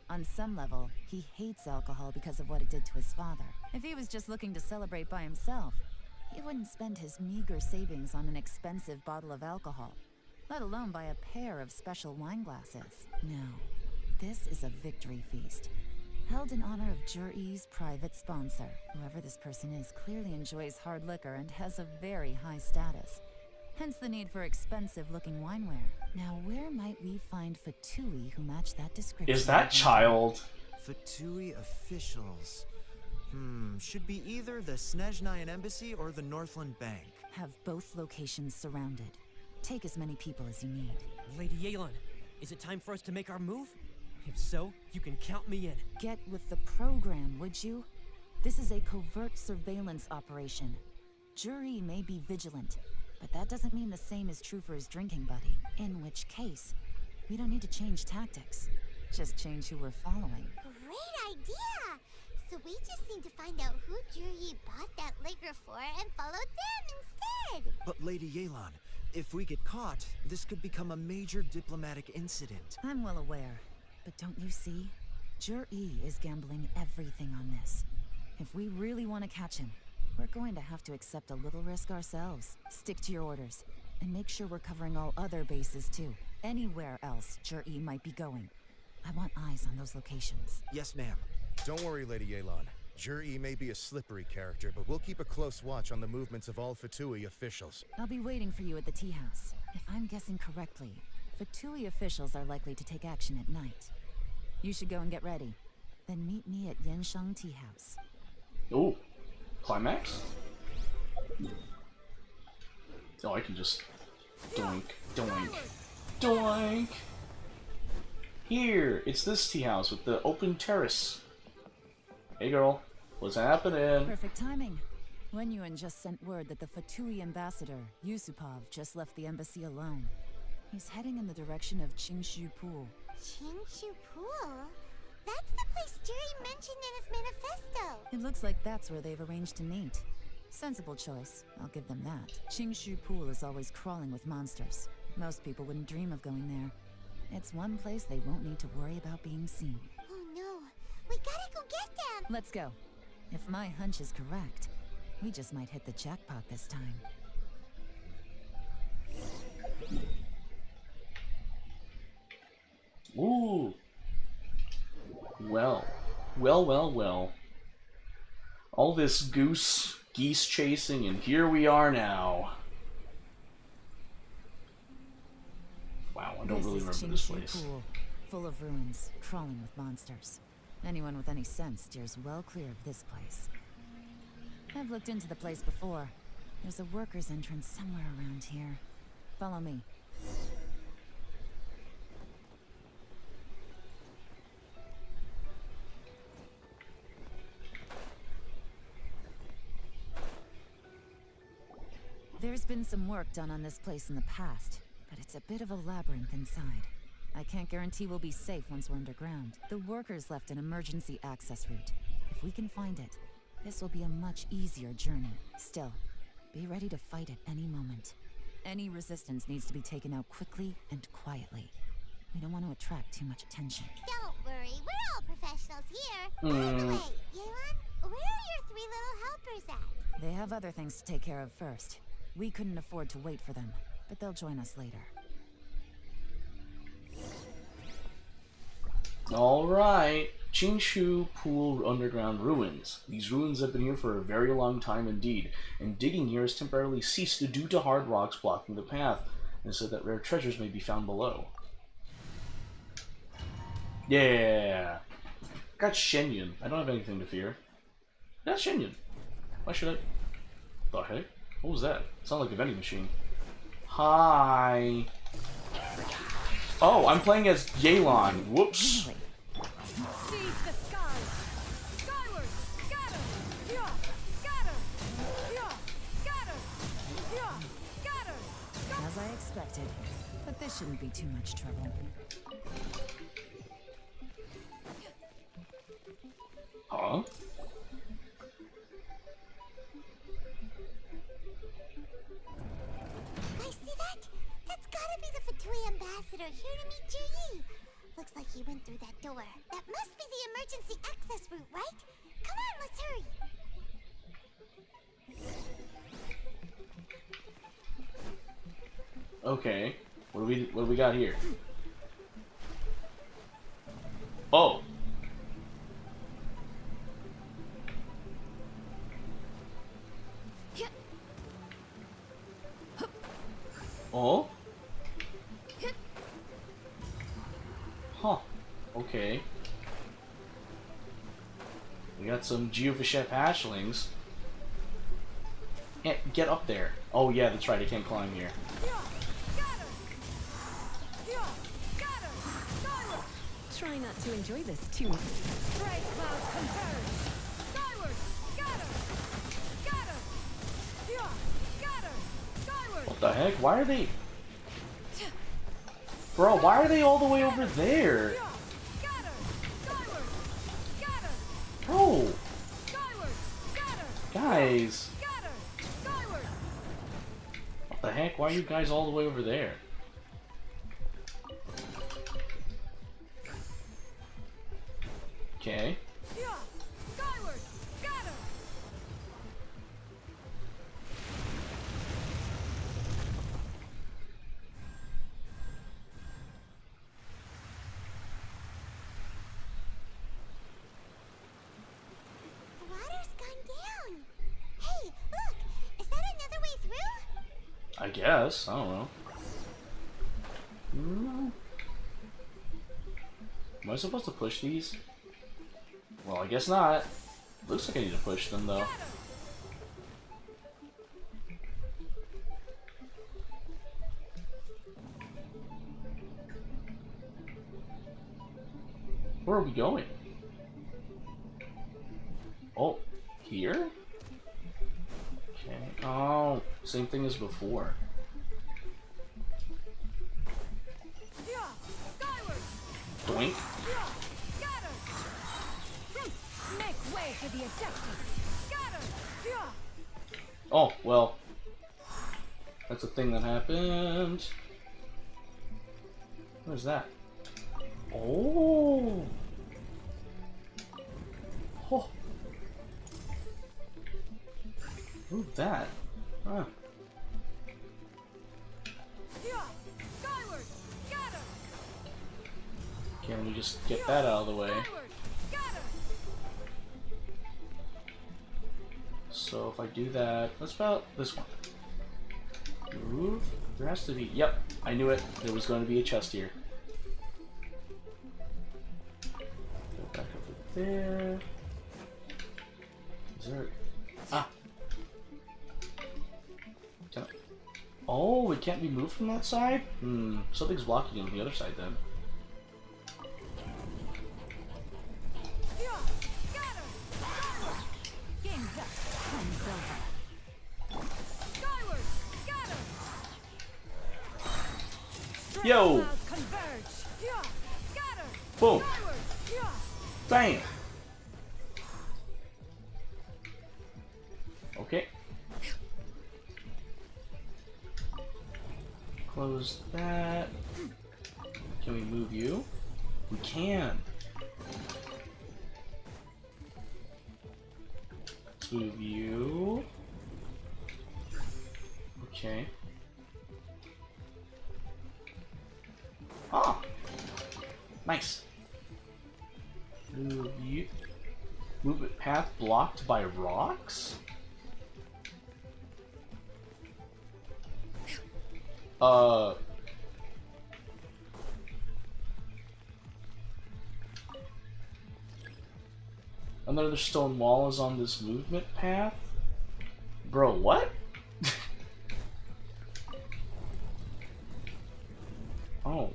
On some level, he hates alcohol because of what it did to his father. If he was just looking to celebrate by himself, he wouldn't spend his meager savings on an expensive bottle of alcohol, let alone buy a pair of special wine glasses. No, this is a victory feast, held in honor of Jur-E's private sponsor. Whoever this person is clearly enjoys hard liquor and has a very high status. Hence the need for expensive-looking wineware. Now, where might we find Fatui who match that description? Is that child? Fatui officials. Should be either the Snezhnayan Embassy or the Northland Bank. Have both locations surrounded. Take as many people as you need. Lady Yelan, is it time for us to make our move? If so, you can count me in. Get with the program, would you? This is a covert surveillance operation. Jur-E may be vigilant, but that doesn't mean the same is true for his drinking buddy. In which case, we don't need to change tactics. Just change who we're following. Great idea! So we just need to find out who Juri bought that liquor for and follow them instead! But Lady Yelan, if we get caught, this could become a major diplomatic incident. I'm well aware, but don't you see? Jur-E is gambling everything on this. If we really want to catch him, we're going to have to accept a little risk ourselves. Stick to your orders, and make sure we're covering all other bases too. Anywhere else Jur-E might be going. I want eyes on those locations. Yes, ma'am. Don't worry, Lady Yelan. Jur-E may be a slippery character, but we'll keep a close watch on the movements of all Fatui officials. I'll be waiting for you at the tea house. If I'm guessing correctly, Fatui officials are likely to take action at night. You should go and get ready. Then meet me at Yenshang Tea House. Ooh. Climax? Oh, I can just... doink, doink, doink! Here! It's this tea house with the open terrace. Hey girl, what's happening? Perfect timing. Wenyuan just sent word that the Fatui ambassador, Yusupov, just left the embassy alone. He's heading in the direction of Qingshu Pool. Qingshu Pool? That's the place Juri mentioned in his manifesto! It looks like that's where they've arranged to meet. Sensible choice, I'll give them that. Qingshu Pool is always crawling with monsters. Most people wouldn't dream of going there. It's one place they won't need to worry about being seen. Oh no, we gotta go get them! Let's go. If my hunch is correct, we just might hit the jackpot this time. Ooh. Well. Well. All this geese chasing, and here we are now. Wow, I don't really remember this place. Pool, full of ruins, crawling with monsters. Anyone with any sense steers well clear of this place. I've looked into the place before. There's a worker's entrance somewhere around here. Follow me. There's been some work done on this place in the past, but it's a bit of a labyrinth inside. I can't guarantee we'll be safe once we're underground. The workers left an emergency access route. If we can find it, this will be a much easier journey. Still, be ready to fight at any moment. Any resistance needs to be taken out quickly and quietly. We don't want to attract too much attention. Don't worry, we're all professionals here. By the way, Yelan, where are your 3 little helpers at? They have other things to take care of first. We couldn't afford to wait for them, but they'll join us later. Alright, Qingshu Pool Underground Ruins. These ruins have been here for a very long time indeed, and digging here has temporarily ceased due to hard rocks blocking the path, and so that rare treasures may be found below. Yeah! Got Shenyun. I don't have anything to fear. That's Shenyun. Why should I... The heck? What was that? Sounded like a vending machine. Hi! Oh, I'm playing as Yelan. Whoops! Seize the skies! Skyward! Scatter! Yeah! Scatter! Yeah! Scatter! Yeah! Scatter! As I expected, but this shouldn't be too much trouble. Huh? I see that? That's gotta be the Fatui ambassador here to meet Ji. Looks like he went through that door. That must be the emergency access route, right? Come on, let's hurry. Okay. What do we got here? Oh. Oh? Huh. Okay. We got some Geovishep hatchlings. Can't get up there. Oh yeah, that's right, I can't climb here. Try not to enjoy this too much. Bright clouds converge. Skyward! Scatter! Scatter! Yeah! Scatter! Skyward! What the heck? Why are they... Bro, why are they all the way over there? Scatter! Skyward! Scatter! Bro! Skyward! Scatter! Guys! Scatter! Skyward! What the heck? Why are you guys all the way over there? Okay. Yeah! Skyward! Scatter! The water's gone down. Hey, look! Is that another way through? I guess. I don't know. Am I supposed to push these? Well, I guess not. Looks like I need to push them, though. Where are we going? Oh, here? Okay. Oh, same thing as before. Yeah! Skyward! Doink. Yeah! Scatter! Make way for the Adeptus! Scatter! Yeah! Oh, well. That's a thing that happened. What is that? Oh! Oh! Who's that? Huh. Yeah! Skyward! Scatter! Okay, let me just get that out of the way. Skyward! Scatter! So if I do that, that's about this one. Move. There has to be. Yep, I knew it. There was going to be a chest here. there. Is there... Ah! Oh, it can't be moved from that side? Hmm, something's blocking it on the other side then. Yo! Boom! Bam! Okay. Close that. Can we move you? We can. Let's move you. Okay. Ah! Nice. Move you. Movement path blocked by rocks? Another stone wall is on this movement path? Bro, what? Oh.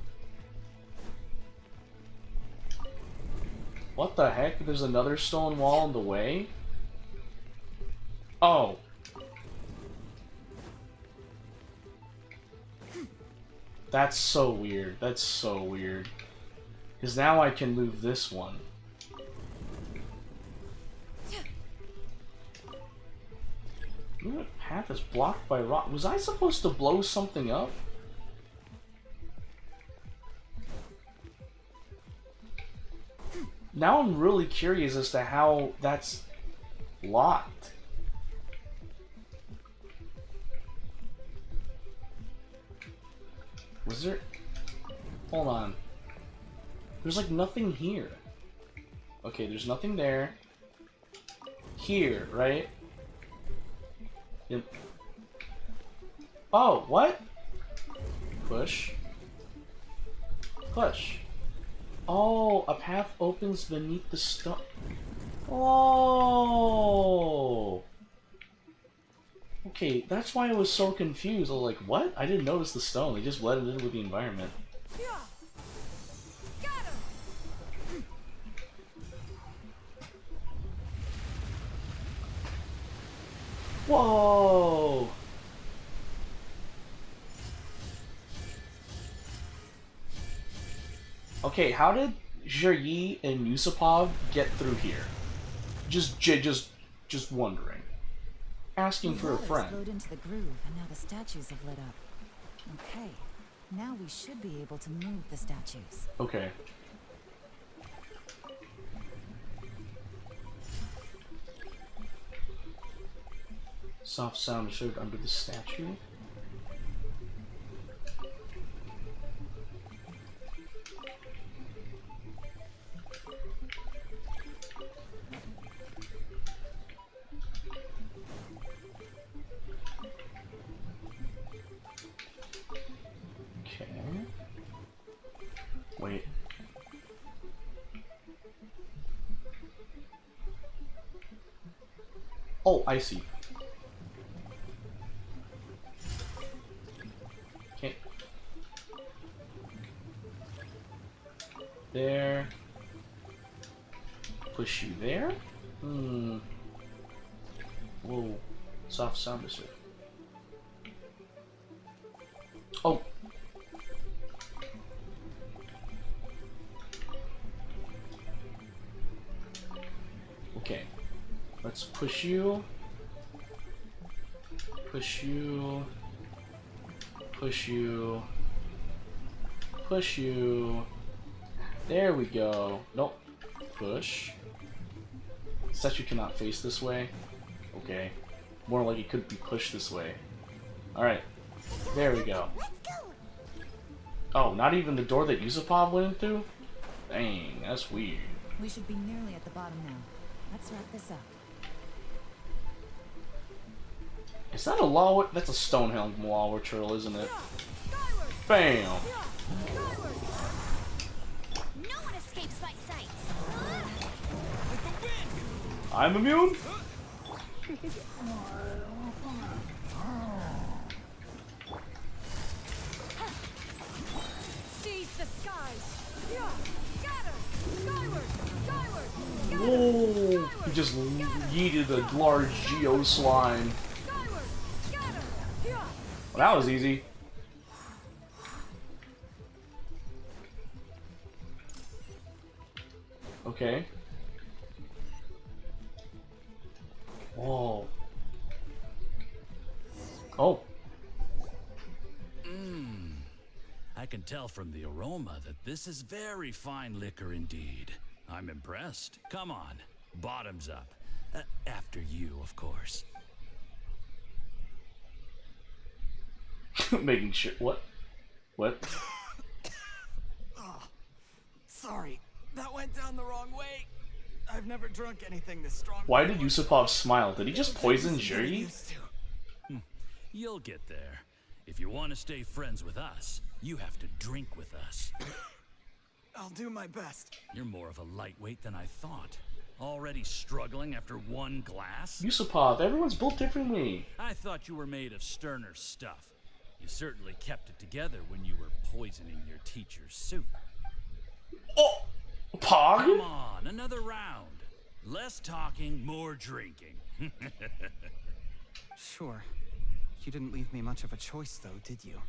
What the heck? There's another stone wall in the way? Oh. That's so weird. That's so weird. Because now I can move this one. Movement path is blocked by rock. Was I supposed to blow something up? Now I'm really curious as to how that's locked. Was there... Hold on. There's like nothing here. Okay, there's nothing there. Here, right? Yep. Oh, what? Push. Push. Oh, a path opens beneath the stone. Oh. Okay, that's why I was so confused. I was like, what? I didn't notice the stone. They just blended in with the environment. Whoa! Okay, how did Zhiryi and Yusupov get through here? Just wondering. Asking for a friend. Flowed into the groove, and now the statues have lit up. Okay, now we should be able to move the statues. Okay. Soft sound is heard under the statue. Wait. Oh, I see. Okay. There. Push you there? Hmm. Whoa. Soft sound is it? Oh. Okay, let's push you, push you, push you, push you. There we go. Nope. Push. Statue cannot face this way. Okay. More like it could be pushed this way. Alright. There we go. Oh, not even the door that Yusupov went through? Dang, that's weird. We should be nearly at the bottom now. Let's wrap this up. Is that a law? That's a Stonehelm Lawer turtle, isn't it? Bam! No one escapes my sight. I'm immune? Seize the skies! Yeah. Scatter! Skyward! Skyward! Scatter! Whoa! He just yeeted a large geo slime. Skyward! Scatter! Yeah. Well, that was easy. Okay. Whoa. Oh. I can tell from the aroma that this is very fine liquor indeed. I'm impressed. Come on, bottoms up. After you, of course. Making sure. What? What? Oh, sorry, that went down the wrong way. I've never drunk anything this strong. Why did Yusupov smile? Did he just poison Jerry? You'll get there. If you want to stay friends with us, you have to drink with us. I'll do my best. You're more of a lightweight than I thought. Already struggling after one glass? Yusupov, everyone's built differently. I thought you were made of sterner stuff. You certainly kept it together when you were poisoning your teacher's soup. Oh! Pog? Come on, another round. Less talking, more drinking. Sure. You didn't leave me much of a choice, though, did you?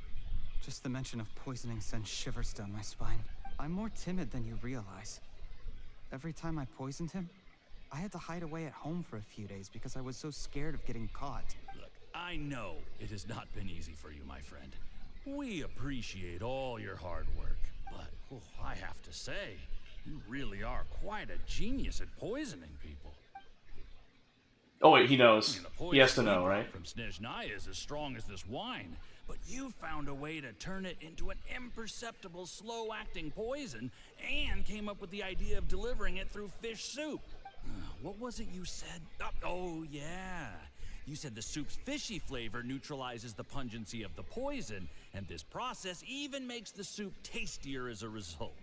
Just the mention of poisoning sends shivers down my spine. I'm more timid than you realize. Every time I poisoned him, I had to hide away at home for a few days because I was so scared of getting caught. Look, I know it has not been easy for you, my friend. We appreciate all your hard work, but I have to say, you really are quite a genius at poisoning people. Oh wait, he knows. He has to know, right? From Snezhnaya is as strong as this wine, but you found a way to turn it into an imperceptible, slow-acting poison, and came up with the idea of delivering it through fish soup. What was it you said? Oh, yeah. You said the soup's fishy flavor neutralizes the pungency of the poison, and this process even makes the soup tastier as a result.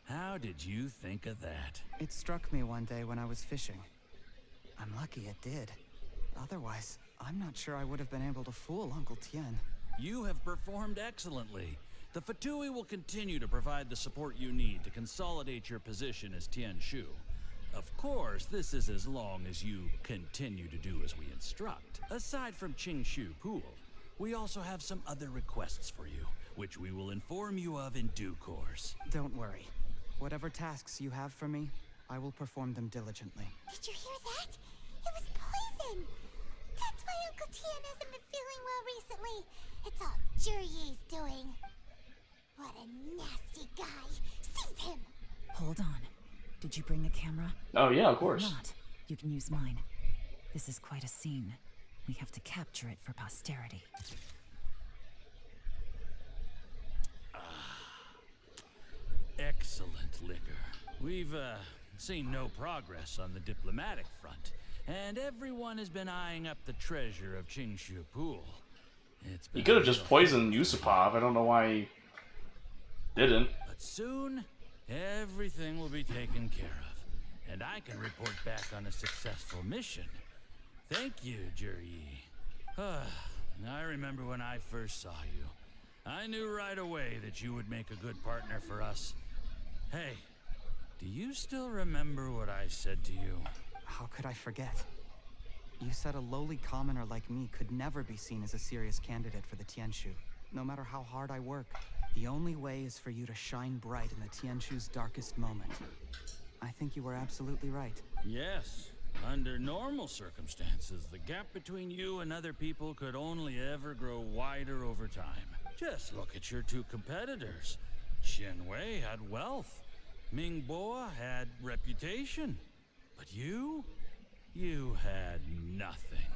How did you think of that? It struck me one day when I was fishing. I'm lucky it did. Otherwise, I'm not sure I would have been able to fool Uncle Tien. You have performed excellently. The Fatui will continue to provide the support you need to consolidate your position as Tien Shu. Of course, this is as long as you continue to do as we instruct. Aside from Qing Shu Pool, we also have some other requests for you, which we will inform you of in due course. Don't worry. Whatever tasks you have for me, I will perform them diligently. Did you hear that? It was poison! That's why Uncle Tien hasn't been feeling well recently. It's all Jurye's doing. What a nasty guy. Seize him! Hold on. Did you bring the camera? Oh yeah, of course. If not, you can use mine. This is quite a scene. We have to capture it for posterity. Excellent liquor. We've, seen no progress on the diplomatic front, and everyone has been eyeing up the treasure of Qingshu Pool. He could have just poisoned Yusupov. I don't know why he didn't. But soon, everything will be taken care of, and I can report back on a successful mission. Thank you, Juryi. I remember when I first saw you. I knew right away that you would make a good partner for us. Hey, do you still remember what I said to you? How could I forget? You said a lowly commoner like me could never be seen as a serious candidate for the Tianshu. No matter how hard I work, the only way is for you to shine bright in the Tianshu's darkest moment. I think you were absolutely right. Yes. Under normal circumstances, the gap between you and other people could only ever grow wider over time. Just look at your two competitors. Qian Wei had wealth. Ming Boa had reputation. But you had nothing.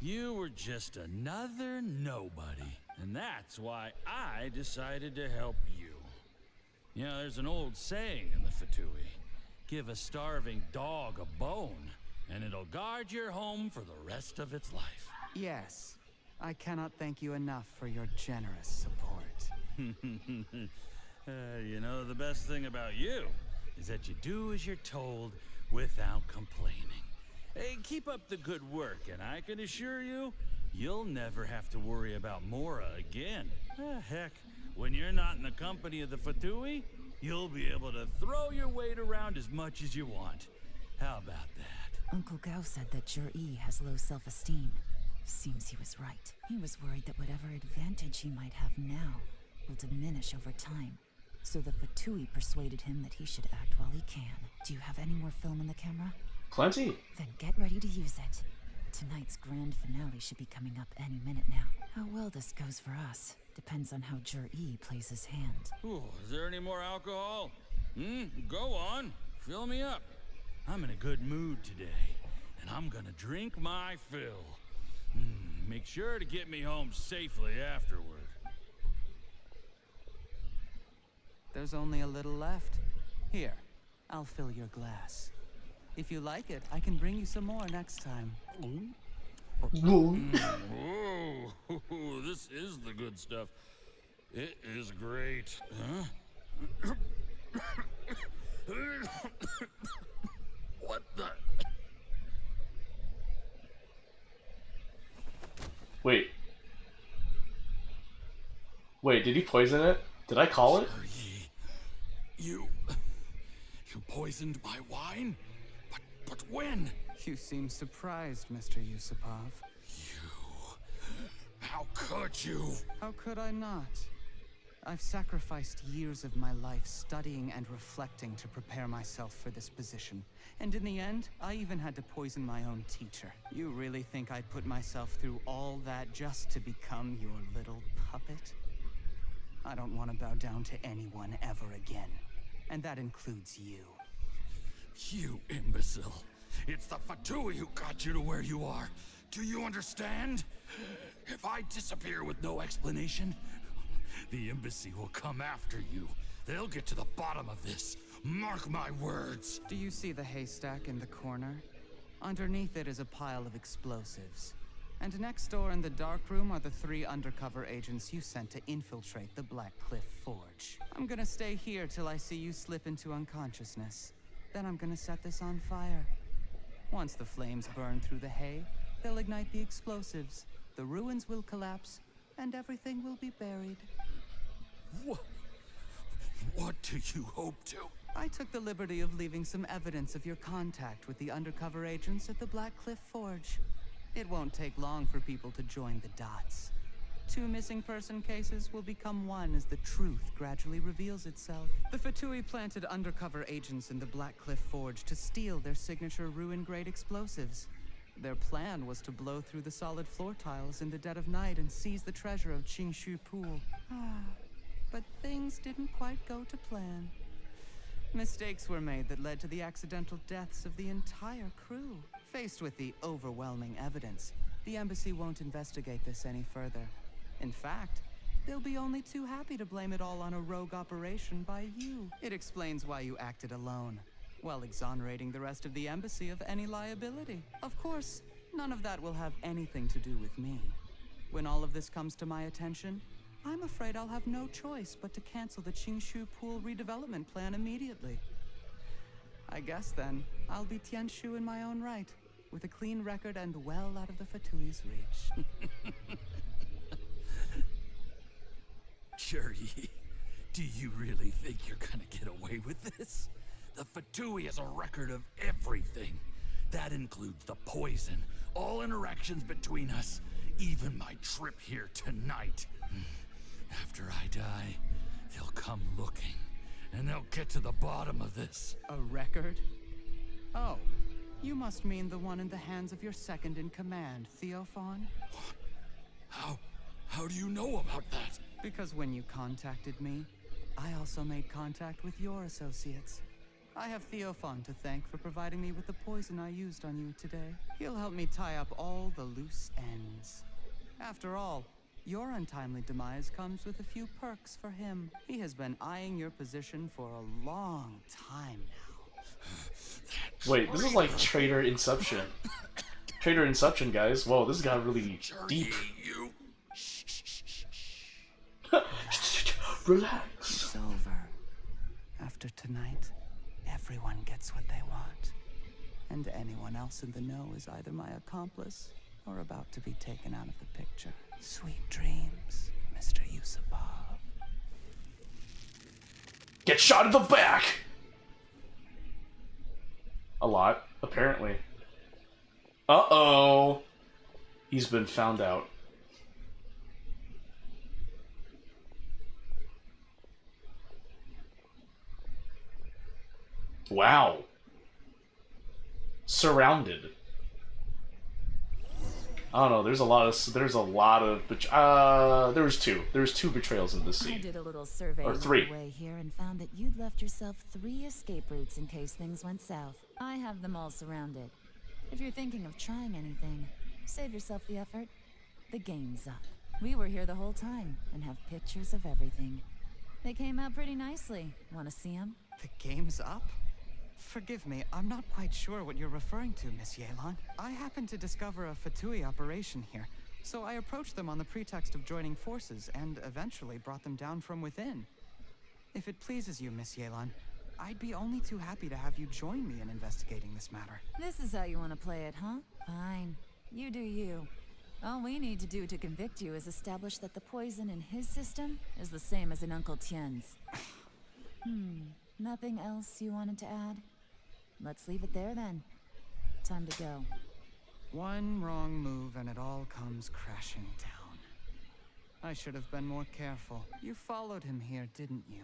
You were just another nobody. And that's why I decided to help you. You know, there's an old saying in the Fatui. Give a starving dog a bone, and it'll guard your home for the rest of its life. Yes. I cannot thank you enough for your generous support. You know, the best thing about you is that you do as you're told without complaining. Hey, keep up the good work, and I can assure you, you'll never have to worry about Mora again. Heck, when you're not in the company of the Fatui, you'll be able to throw your weight around as much as you want. How about that? Uncle Gao said that Jur-E has low self-esteem. Seems he was right. He was worried that whatever advantage he might have now will diminish over time. So the Fatui persuaded him that he should act while he can. Do you have any more film in the camera? Plenty. Then get ready to use it. Tonight's grand finale should be coming up any minute now. How well this goes for us depends on how Jur-E plays his hand. Ooh, is there any more alcohol? Go on. Fill me up. I'm in a good mood today, and I'm gonna drink my fill. Make sure to get me home safely afterward. There's only a little left. Here, I'll fill your glass. If you like it, I can bring you some more next time. Whoa, this is the good stuff. It is great. Huh? What the? Wait. Wait, did he poison it? Did I call it? You poisoned my wine? But when? You seem surprised, Mr. Yusupov. How could you? How could I not? I've sacrificed years of my life studying and reflecting to prepare myself for this position. And in the end, I even had to poison my own teacher. You really think I'd put myself through all that just to become your little puppet? I don't want to bow down to anyone ever again. And that includes you. You imbecile. It's the Fatui who got you to where you are. Do you understand? If I disappear with no explanation, the embassy will come after you. They'll get to the bottom of this. Mark my words. Do you see the haystack in the corner? Underneath it is a pile of explosives. And next door in the dark room are the 3 undercover agents you sent to infiltrate the Black Cliff Forge. I'm gonna stay here till I see you slip into unconsciousness. Then I'm gonna set this on fire. Once the flames burn through the hay, they'll ignite the explosives. The ruins will collapse, and everything will be buried. What do you hope to? I took the liberty of leaving some evidence of your contact with the undercover agents at the Black Cliff Forge. It won't take long for people to join the dots. 2 missing person cases will become one as the truth gradually reveals itself. The Fatui planted undercover agents in the Black Cliff Forge to steal their signature ruin-grade explosives. Their plan was to blow through the solid floor tiles in the dead of night and seize the treasure of Qingshu Pool. But things didn't quite go to plan. Mistakes were made that led to the accidental deaths of the entire crew. Faced with the overwhelming evidence, the embassy won't investigate this any further. In fact, they'll be only too happy to blame it all on a rogue operation by you. It explains why you acted alone, while exonerating the rest of the embassy of any liability. Of course, none of that will have anything to do with me. When all of this comes to my attention, I'm afraid I'll have no choice but to cancel the Qingshu Pool redevelopment plan immediately. I guess then, I'll be Tianshu in my own right, with a clean record and well out of the Fatui's reach. Jur-E, do you really think you're gonna get away with this? The Fatui has a record of everything. That includes the poison, all interactions between us, even my trip here tonight. After I die, they'll come looking, and they'll get to the bottom of this. A record? Oh, you must mean the one in the hands of your second in command, Theophan? How do you know about that? Because when you contacted me, I also made contact with your associates. I have Theophan to thank for providing me with the poison I used on you today. He'll help me tie up all the loose ends. After all, your untimely demise comes with a few perks for him. He has been eyeing your position for a long time now. Wait, this is like Traitor Inception. Traitor Inception, guys. Whoa, this got really deep. Relax. It's over. After tonight, everyone gets what they want. And anyone else in the know is either my accomplice or about to be taken out of the picture. Sweet dreams, Mr. Yusupov. Get shot in the back! A lot, apparently. Uh-oh. He's been found out. Wow. Surrounded. I don't know. There was two betrayals in this scene. I did a little survey Or on three. the way here and found that you'd left yourself 3 escape routes in case things went south. I have them all surrounded. If you're thinking of trying anything, save yourself the effort. The game's up. We were here the whole time and have pictures of everything. They came out pretty nicely. Want to see them? The game's up? Forgive me, I'm not quite sure what you're referring to, Miss Yelan. I happened to discover a Fatui operation here, so I approached them on the pretext of joining forces and eventually brought them down from within. If it pleases you, Miss Yelan, I'd be only too happy to have you join me in investigating this matter. This is how you want to play it, huh? Fine. You do you. All we need to do to convict you is establish that the poison in his system is the same as in Uncle Tien's. Nothing else you wanted to add? Let's leave it there then. Time to go. One wrong move and it all comes crashing down. I should have been more careful. You followed him here, didn't you?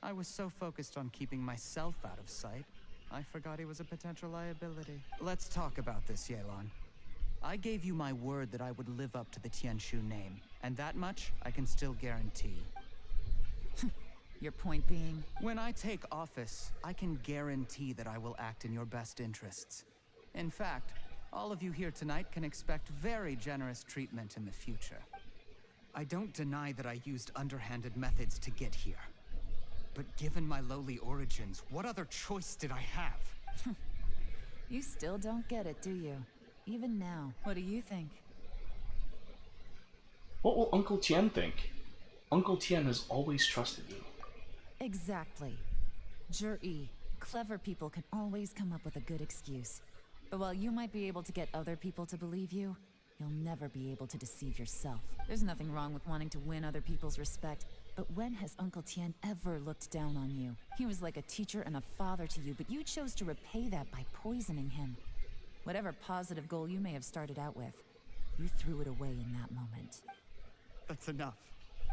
I was so focused on keeping myself out of sight, I forgot he was a potential liability. Let's talk about this, Yelan. I gave you my word that I would live up to the Tianshu name, and that much I can still guarantee. Your point being? When I take office, I can guarantee that I will act in your best interests. In fact, all of you here tonight can expect very generous treatment in the future. I don't deny that I used underhanded methods to get here. But given my lowly origins, what other choice did I have? You still don't get it, do you? Even now, what do you think? What will Uncle Tien think? Uncle Tien has always trusted you. Exactly. Jur-E, clever people can always come up with a good excuse. But while you might be able to get other people to believe you, you'll never be able to deceive yourself. There's nothing wrong with wanting to win other people's respect, but when has Uncle Tien ever looked down on you? He was like a teacher and a father to you, but you chose to repay that by poisoning him. Whatever positive goal you may have started out with, you threw it away in that moment. That's enough.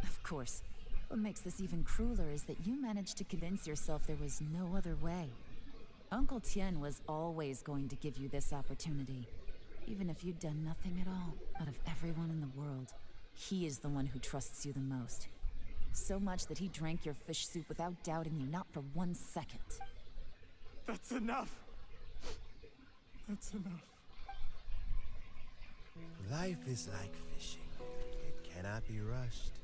Of course. What makes this even crueler is that you managed to convince yourself there was no other way. Uncle Tien was always going to give you this opportunity. Even if you'd done nothing at all, out of everyone in the world, he is the one who trusts you the most. So much that he drank your fish soup without doubting you, not for 1 second. That's enough. That's enough. Life is like fishing. It cannot be rushed.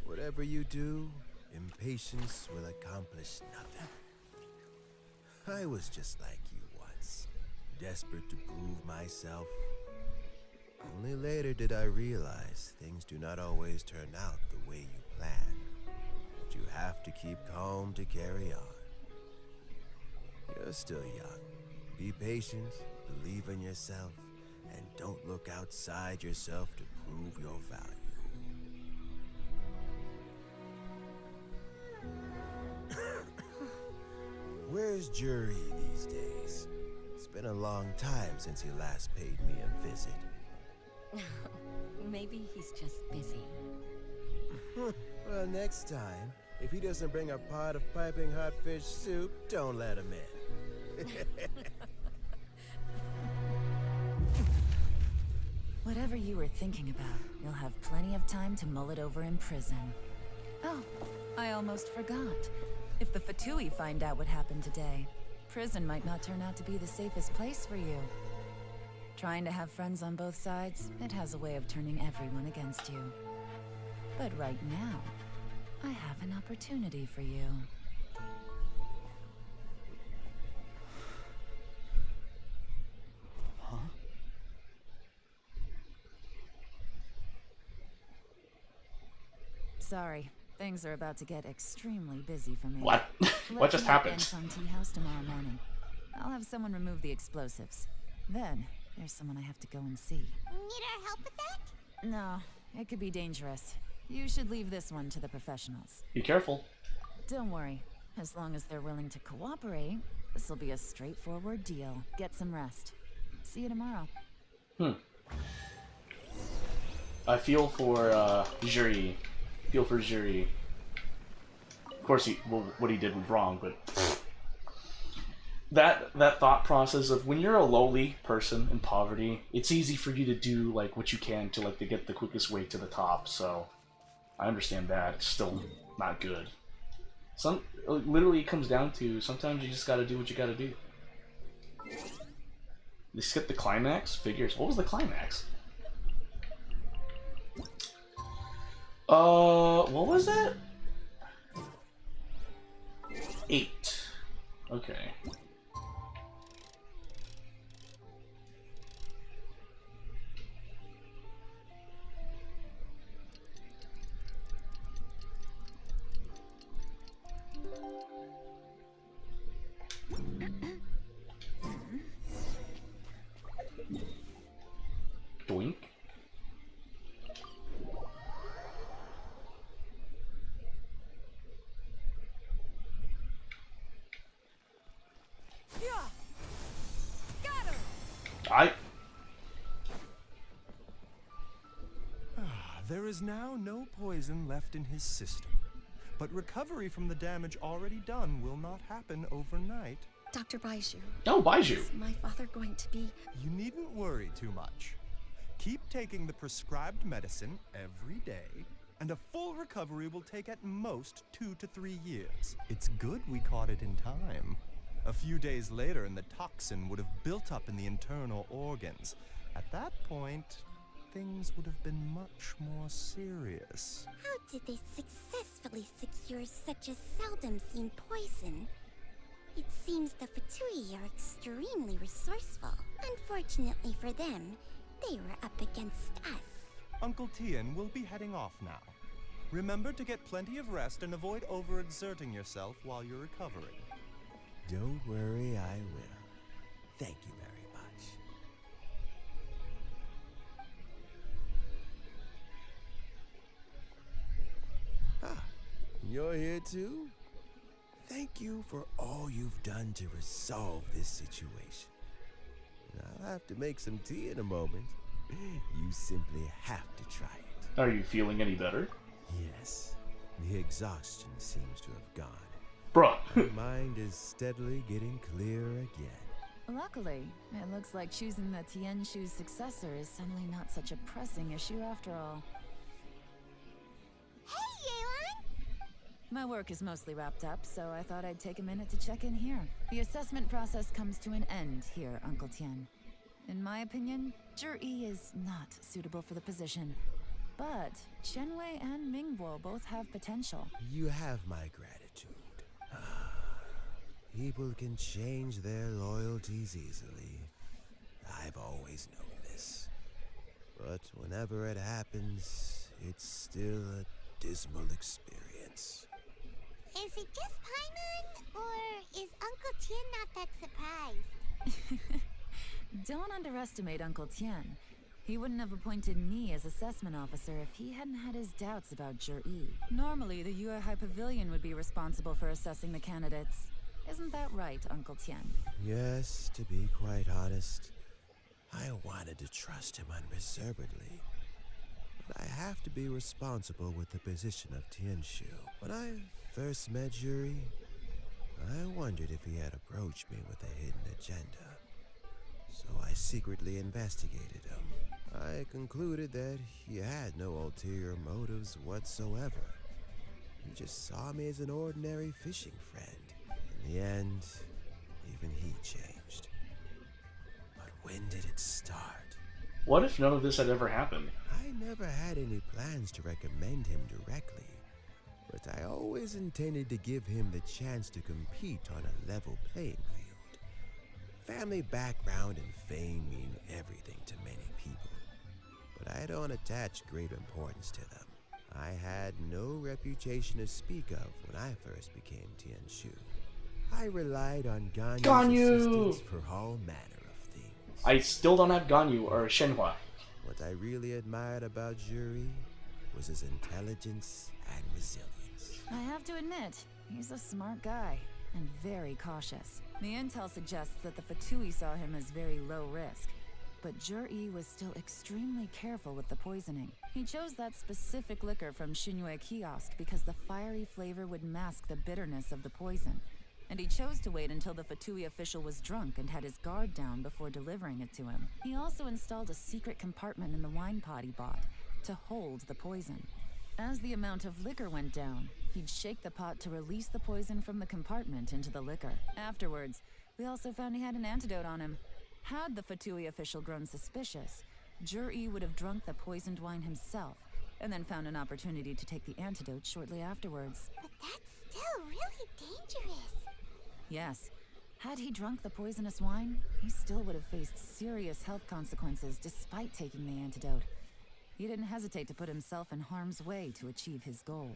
Whatever you do, impatience will accomplish nothing. I was just like you once, desperate to prove myself. Only later did I realize things do not always turn out the way you plan. But you have to keep calm to carry on. You're still young. Be patient, believe in yourself, and don't look outside yourself to prove your value. Where's Jur-E these days? It's been a long time since he last paid me a visit. Maybe he's just busy. Well, next time, if he doesn't bring a pot of piping hot fish soup, don't let him in. Whatever you were thinking about, you'll have plenty of time to mull it over in prison. Oh, I almost forgot. If the Fatui find out what happened today, prison might not turn out to be the safest place for you. Trying to have friends on both sides, it has a way of turning everyone against you. But right now, I have an opportunity for you. Huh? Sorry, things are about to get extremely busy for me. What? What just happened? Genshin Tea House tomorrow morning. I'll have someone remove the explosives. Then, there's someone I have to go and see. Need our help with that? No, it could be dangerous. You should leave this one to the professionals. Be careful. Don't worry. As long as they're willing to cooperate, this will be a straightforward deal. Get some rest. See you tomorrow. I feel for Juri. Feel for Juri. Of course, what he did was wrong, but that thought process of when you're a lowly person in poverty, it's easy for you to do like what you can to like to get the quickest way to the top. So I understand that. It's still not good. Literally, it comes down to sometimes you just got to do what you got to do. They skipped the climax? Figures. What was the climax? What was that? 8. Okay. Doink. There is now no poison left in his system, but recovery from the damage already done will not happen overnight. Dr. Baiju. Oh, Baiju. Is my father going to be... You needn't worry too much. Keep taking the prescribed medicine every day, and a full recovery will take at most 2 to 3 years. It's good we caught it in time. A few days later, and the toxin would have built up in the internal organs. At that point, things would have been much more serious. How did they successfully secure such a seldom-seen poison? It seems the Fatui are extremely resourceful. Unfortunately for them, they were up against us. Uncle Tien will be heading off now. Remember to get plenty of rest and avoid overexerting yourself while you're recovering. Don't worry, I will. Thank you very much. Ah, you're here too? Thank you for all you've done to resolve this situation. I'll have to make some tea in a moment. You simply have to try it. Are you feeling any better? Yes. The exhaustion seems to have gone. Bruh. My mind is steadily getting clearer again. Luckily, it looks like choosing the Tianshu's successor is suddenly not such a pressing issue after all. Hey, Yelan! My work is mostly wrapped up, so I thought I'd take a minute to check in here. The assessment process comes to an end here, Uncle Tien. In my opinion, Zhi is not suitable for the position. But Qianwei and Mingbo both have potential. You have my gratitude. People can change their loyalties easily. I've always known this. But whenever it happens, it's still a dismal experience. Is it just Paimon, or is Uncle Tien not that surprised? Don't underestimate Uncle Tien. He wouldn't have appointed me as assessment officer if he hadn't had his doubts about Zhi. Normally, the Yuehai Pavilion would be responsible for assessing the candidates. Isn't that right, Uncle Tien? Yes, to be quite honest, I wanted to trust him unreservedly. But I have to be responsible with the position of Tianshu. When I first met Zhi, I wondered if he had approached me with a hidden agenda. So I secretly investigated him. I concluded that he had no ulterior motives whatsoever. He just saw me as an ordinary fishing friend. In the end, even he changed. But when did it start? What if none of this had ever happened? I never had any plans to recommend him directly, but I always intended to give him the chance to compete on a level playing field. Family background and fame mean everything to many people, but I don't attach great importance to them. I had no reputation to speak of when I first became Tianshu. I relied on Ganyu's Ganyu! assistance for all manner of things. I still don't have Ganyu or Shenhua. What I really admired about Juri was his intelligence and resilience. I have to admit, he's a smart guy and very cautious. The intel suggests that the Fatui saw him as very low risk, but Jur-E was still extremely careful with the poisoning. He chose that specific liquor from Xinyue Kiosk because the fiery flavor would mask the bitterness of the poison, and he chose to wait until the Fatui official was drunk and had his guard down before delivering it to him. He also installed a secret compartment in the wine pot he bought to hold the poison. As the amount of liquor went down, he'd shake the pot to release the poison from the compartment into the liquor. Afterwards, we also found he had an antidote on him. Had the Fatui official grown suspicious, Jur-E would have drunk the poisoned wine himself, and then found an opportunity to take the antidote shortly afterwards. But that's still really dangerous. Yes. Had he drunk the poisonous wine, he still would have faced serious health consequences despite taking the antidote. He didn't hesitate to put himself in harm's way to achieve his goal.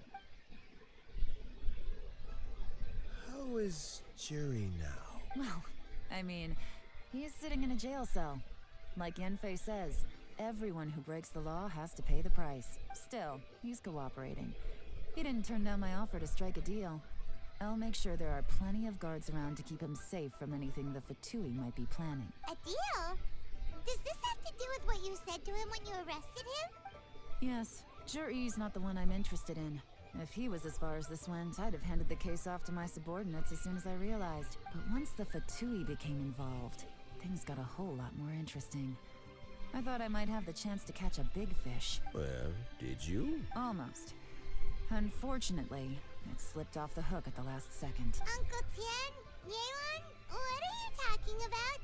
How is Juri now? Well, I mean, he is sitting in a jail cell. Like Yanfei says, everyone who breaks the law has to pay the price. Still, he's cooperating. He didn't turn down my offer to strike a deal. I'll make sure there are plenty of guards around to keep him safe from anything the Fatui might be planning. A deal? Does this have to do with what you said to him when you arrested him? Yes, Jur-E's not the one I'm interested in. If he was as far as this went, I'd have handed the case off to my subordinates as soon as I realized. But once the Fatui became involved, things got a whole lot more interesting. I thought I might have the chance to catch a big fish. Well, did you? Almost. Unfortunately, it slipped off the hook at the last second. Uncle Tian? Yeon? What are you talking about?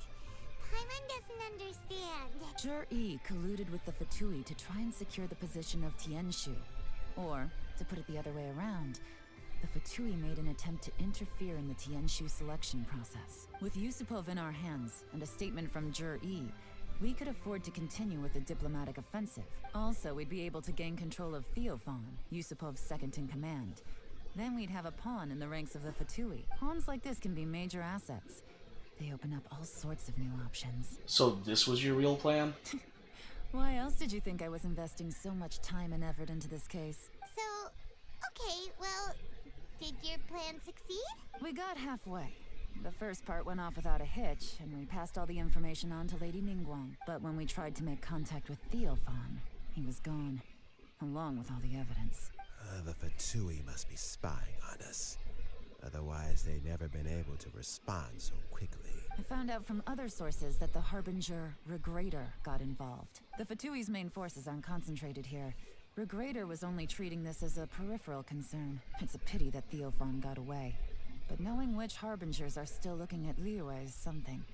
Paimon doesn't understand. Jur-E colluded with the Fatui to try and secure the position of Tianshu. Or, to put it the other way around, the Fatui made an attempt to interfere in the Tianshu selection process. With Yusupov in our hands and a statement from Jur-E, we could afford to continue with the diplomatic offensive. Also, we'd be able to gain control of Theophan, Yusupov's second in command. Then we'd have a pawn in the ranks of the Fatui. Pawns like this can be major assets. They open up all sorts of new options. So this was your real plan? Why else did you think I was investing so much time and effort into this case? So, okay, well, did your plan succeed? We got halfway. The first part went off without a hitch, and we passed all the information on to Lady Ningguang. But when we tried to make contact with Theophan, he was gone, along with all the evidence. The Fatui must be spying on us. Otherwise, they'd never been able to respond so quickly. I found out from other sources that the Harbinger, Regrator, got involved. The Fatui's main forces aren't concentrated here. Regrator was only treating this as a peripheral concern. It's a pity that Theophan got away. But knowing which Harbingers are still looking at Liyue is something.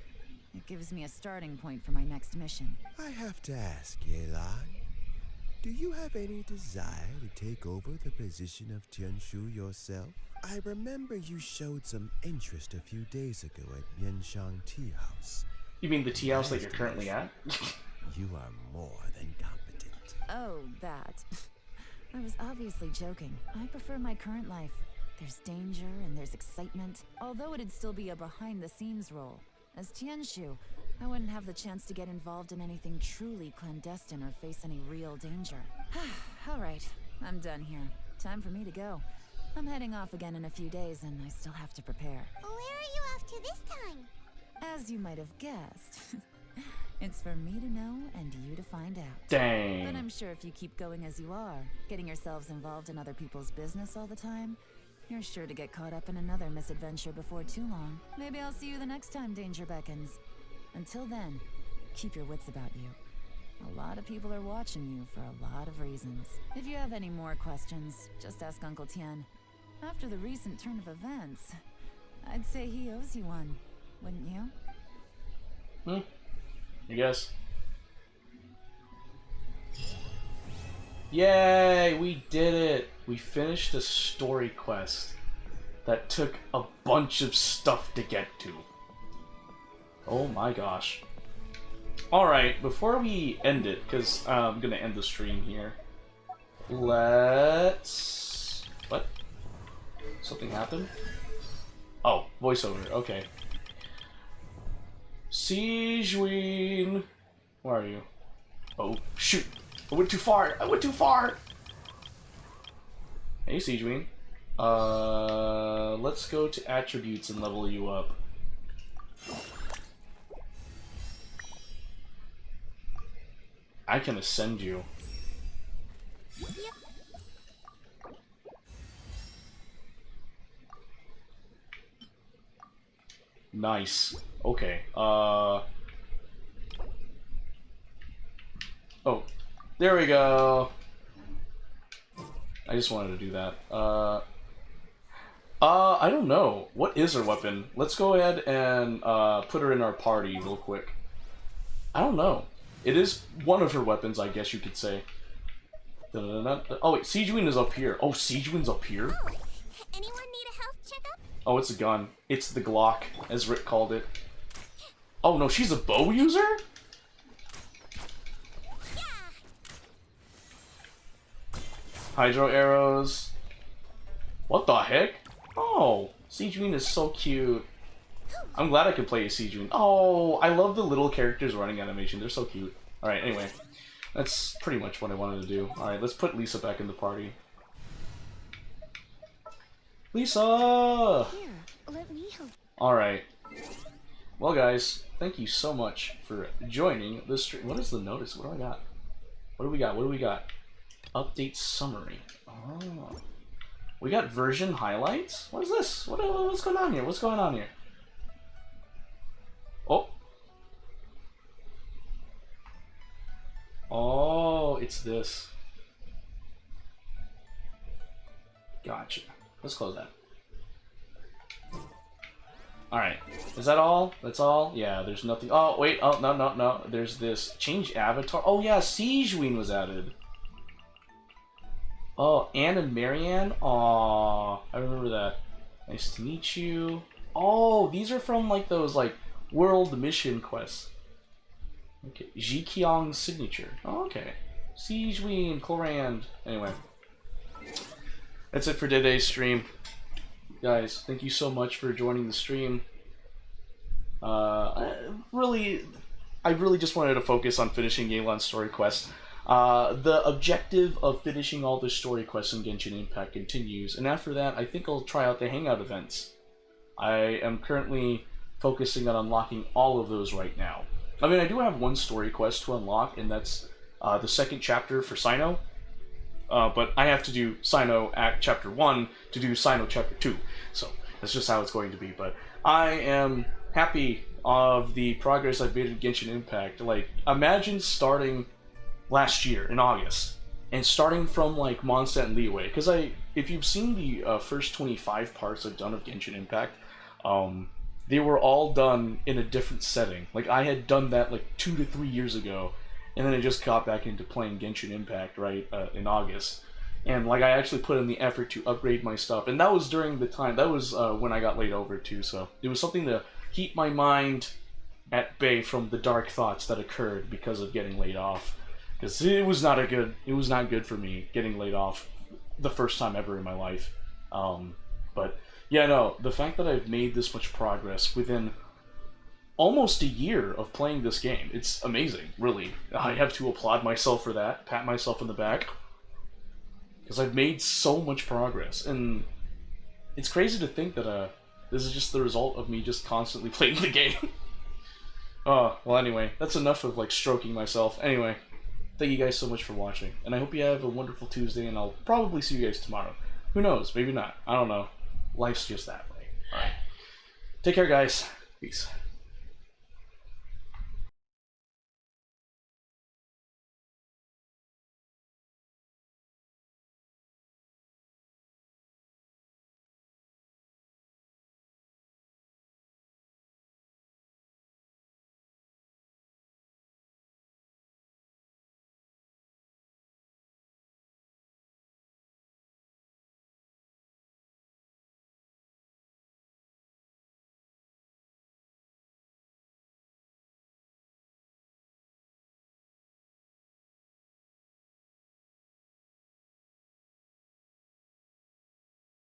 It gives me a starting point for my next mission. I have to ask, Yelan, do you have any desire to take over the position of Tianshu yourself? I remember you showed some interest a few days ago at Yanshang Tea House. You mean the tea house that you're currently at? You are more than competent. Oh, that. I was obviously joking. I prefer my current life. There's danger and there's excitement, although it'd still be a behind-the-scenes role. As Tianshu, I wouldn't have the chance to get involved in anything truly clandestine or face any real danger. All right, I'm done here. Time for me to go. I'm heading off again in a few days, and I still have to prepare. Where are you off to this time? As you might have guessed, it's for me to know and you to find out. Dang. But I'm sure if you keep going as you are, getting yourselves involved in other people's business all the time, you're sure to get caught up in another misadventure before too long. Maybe I'll see you the next time danger beckons. Until then, keep your wits about you. A lot of people are watching you for a lot of reasons. If you have any more questions, just ask Uncle Tian. After the recent turn of events, I'd say he owes you one, wouldn't you? I guess. Yay! We did it! We finished a story quest that took a bunch of stuff to get to. Oh my gosh. Alright, before we end it, because I'm gonna end the stream here, let's... What? Something happened? Oh, voiceover. Okay. Sijween. Where are you? Oh, shoot. I went too far. I went too far. Hey, Sijween. Let's go to attributes and level you up. I can ascend you. Nice. Okay. Oh, there we go. I just wanted to do that. I don't know. What is her weapon? Let's go ahead and put her in our party real quick. I don't know. It is one of her weapons, I guess you could say. Oh wait, Sijween is up here. Oh, Sijween's up here? Oh, anyone need a health checkup? Oh, it's a gun. It's the Glock, as Rick called it. Oh no, she's a bow user? Yeah. Hydro arrows. What the heck? Oh, Sijween is so cute. I'm glad I could play as Sijween. Oh, I love the little characters running animation. They're so cute. Alright, anyway. That's pretty much what I wanted to do. Alright, let's put Lisa back in the party. Lisa! Here, let me help. Alright. Well, guys, thank you so much for joining this stream. What is the notice? What do I got? What do we got? What do we got? Update summary. Oh. We got version highlights? What is this? What's going on here? What's going on here? Oh. Oh, it's this. Gotcha. Let's close that. Alright. Is that all? That's all? Yeah, there's nothing. Oh, wait. Oh, no. There's this. Change avatar. Oh, yeah. Sijween was added. Oh, Anne and Marianne? Aw, I remember that. Nice to meet you. Oh, these are from, like, those, like, world mission quests. Okay. Jikyong's signature. Oh, okay. Sijween, Clorand. Anyway. That's it for today's stream. Guys, thank you so much for joining the stream. I really just wanted to focus on finishing Yelan's story quest. The objective of finishing all the story quests in Genshin Impact continues, and after that, I think I'll try out the Hangout events. I am currently focusing on unlocking all of those right now. I mean, I do have one story quest to unlock, and that's the second chapter for Sino. But I have to do Sino Act Chapter 1 to do Sino Chapter 2. So, that's just how it's going to be. But I am happy of the progress I've made in Genshin Impact. Like, imagine starting last year in August and starting from like Mondstadt and Liyue, because if you've seen the first 25 parts I've done of Genshin Impact, they were all done in a different setting. Like, I had done that like 2 to 3 years ago, and then I just got back into playing Genshin Impact in August, and like I actually put in the effort to upgrade my stuff, and that was during the time, that was when I got laid over too, so it was something to keep my mind at bay from the dark thoughts that occurred because of getting laid off. Because it was not good for me getting laid off the first time ever in my life. But yeah, no, the fact that I've made this much progress within almost a year of playing this game, it's amazing, really. I have to applaud myself for that, pat myself on the back, because I've made so much progress, and it's crazy to think that this is just the result of me just constantly playing the game. Well, anyway, that's enough of like stroking myself. Anyway. Thank you guys so much for watching, and I hope you have a wonderful Tuesday, and I'll probably see you guys tomorrow. Who knows? Maybe not. I don't know. Life's just that way. Alright. Take care, guys. Peace.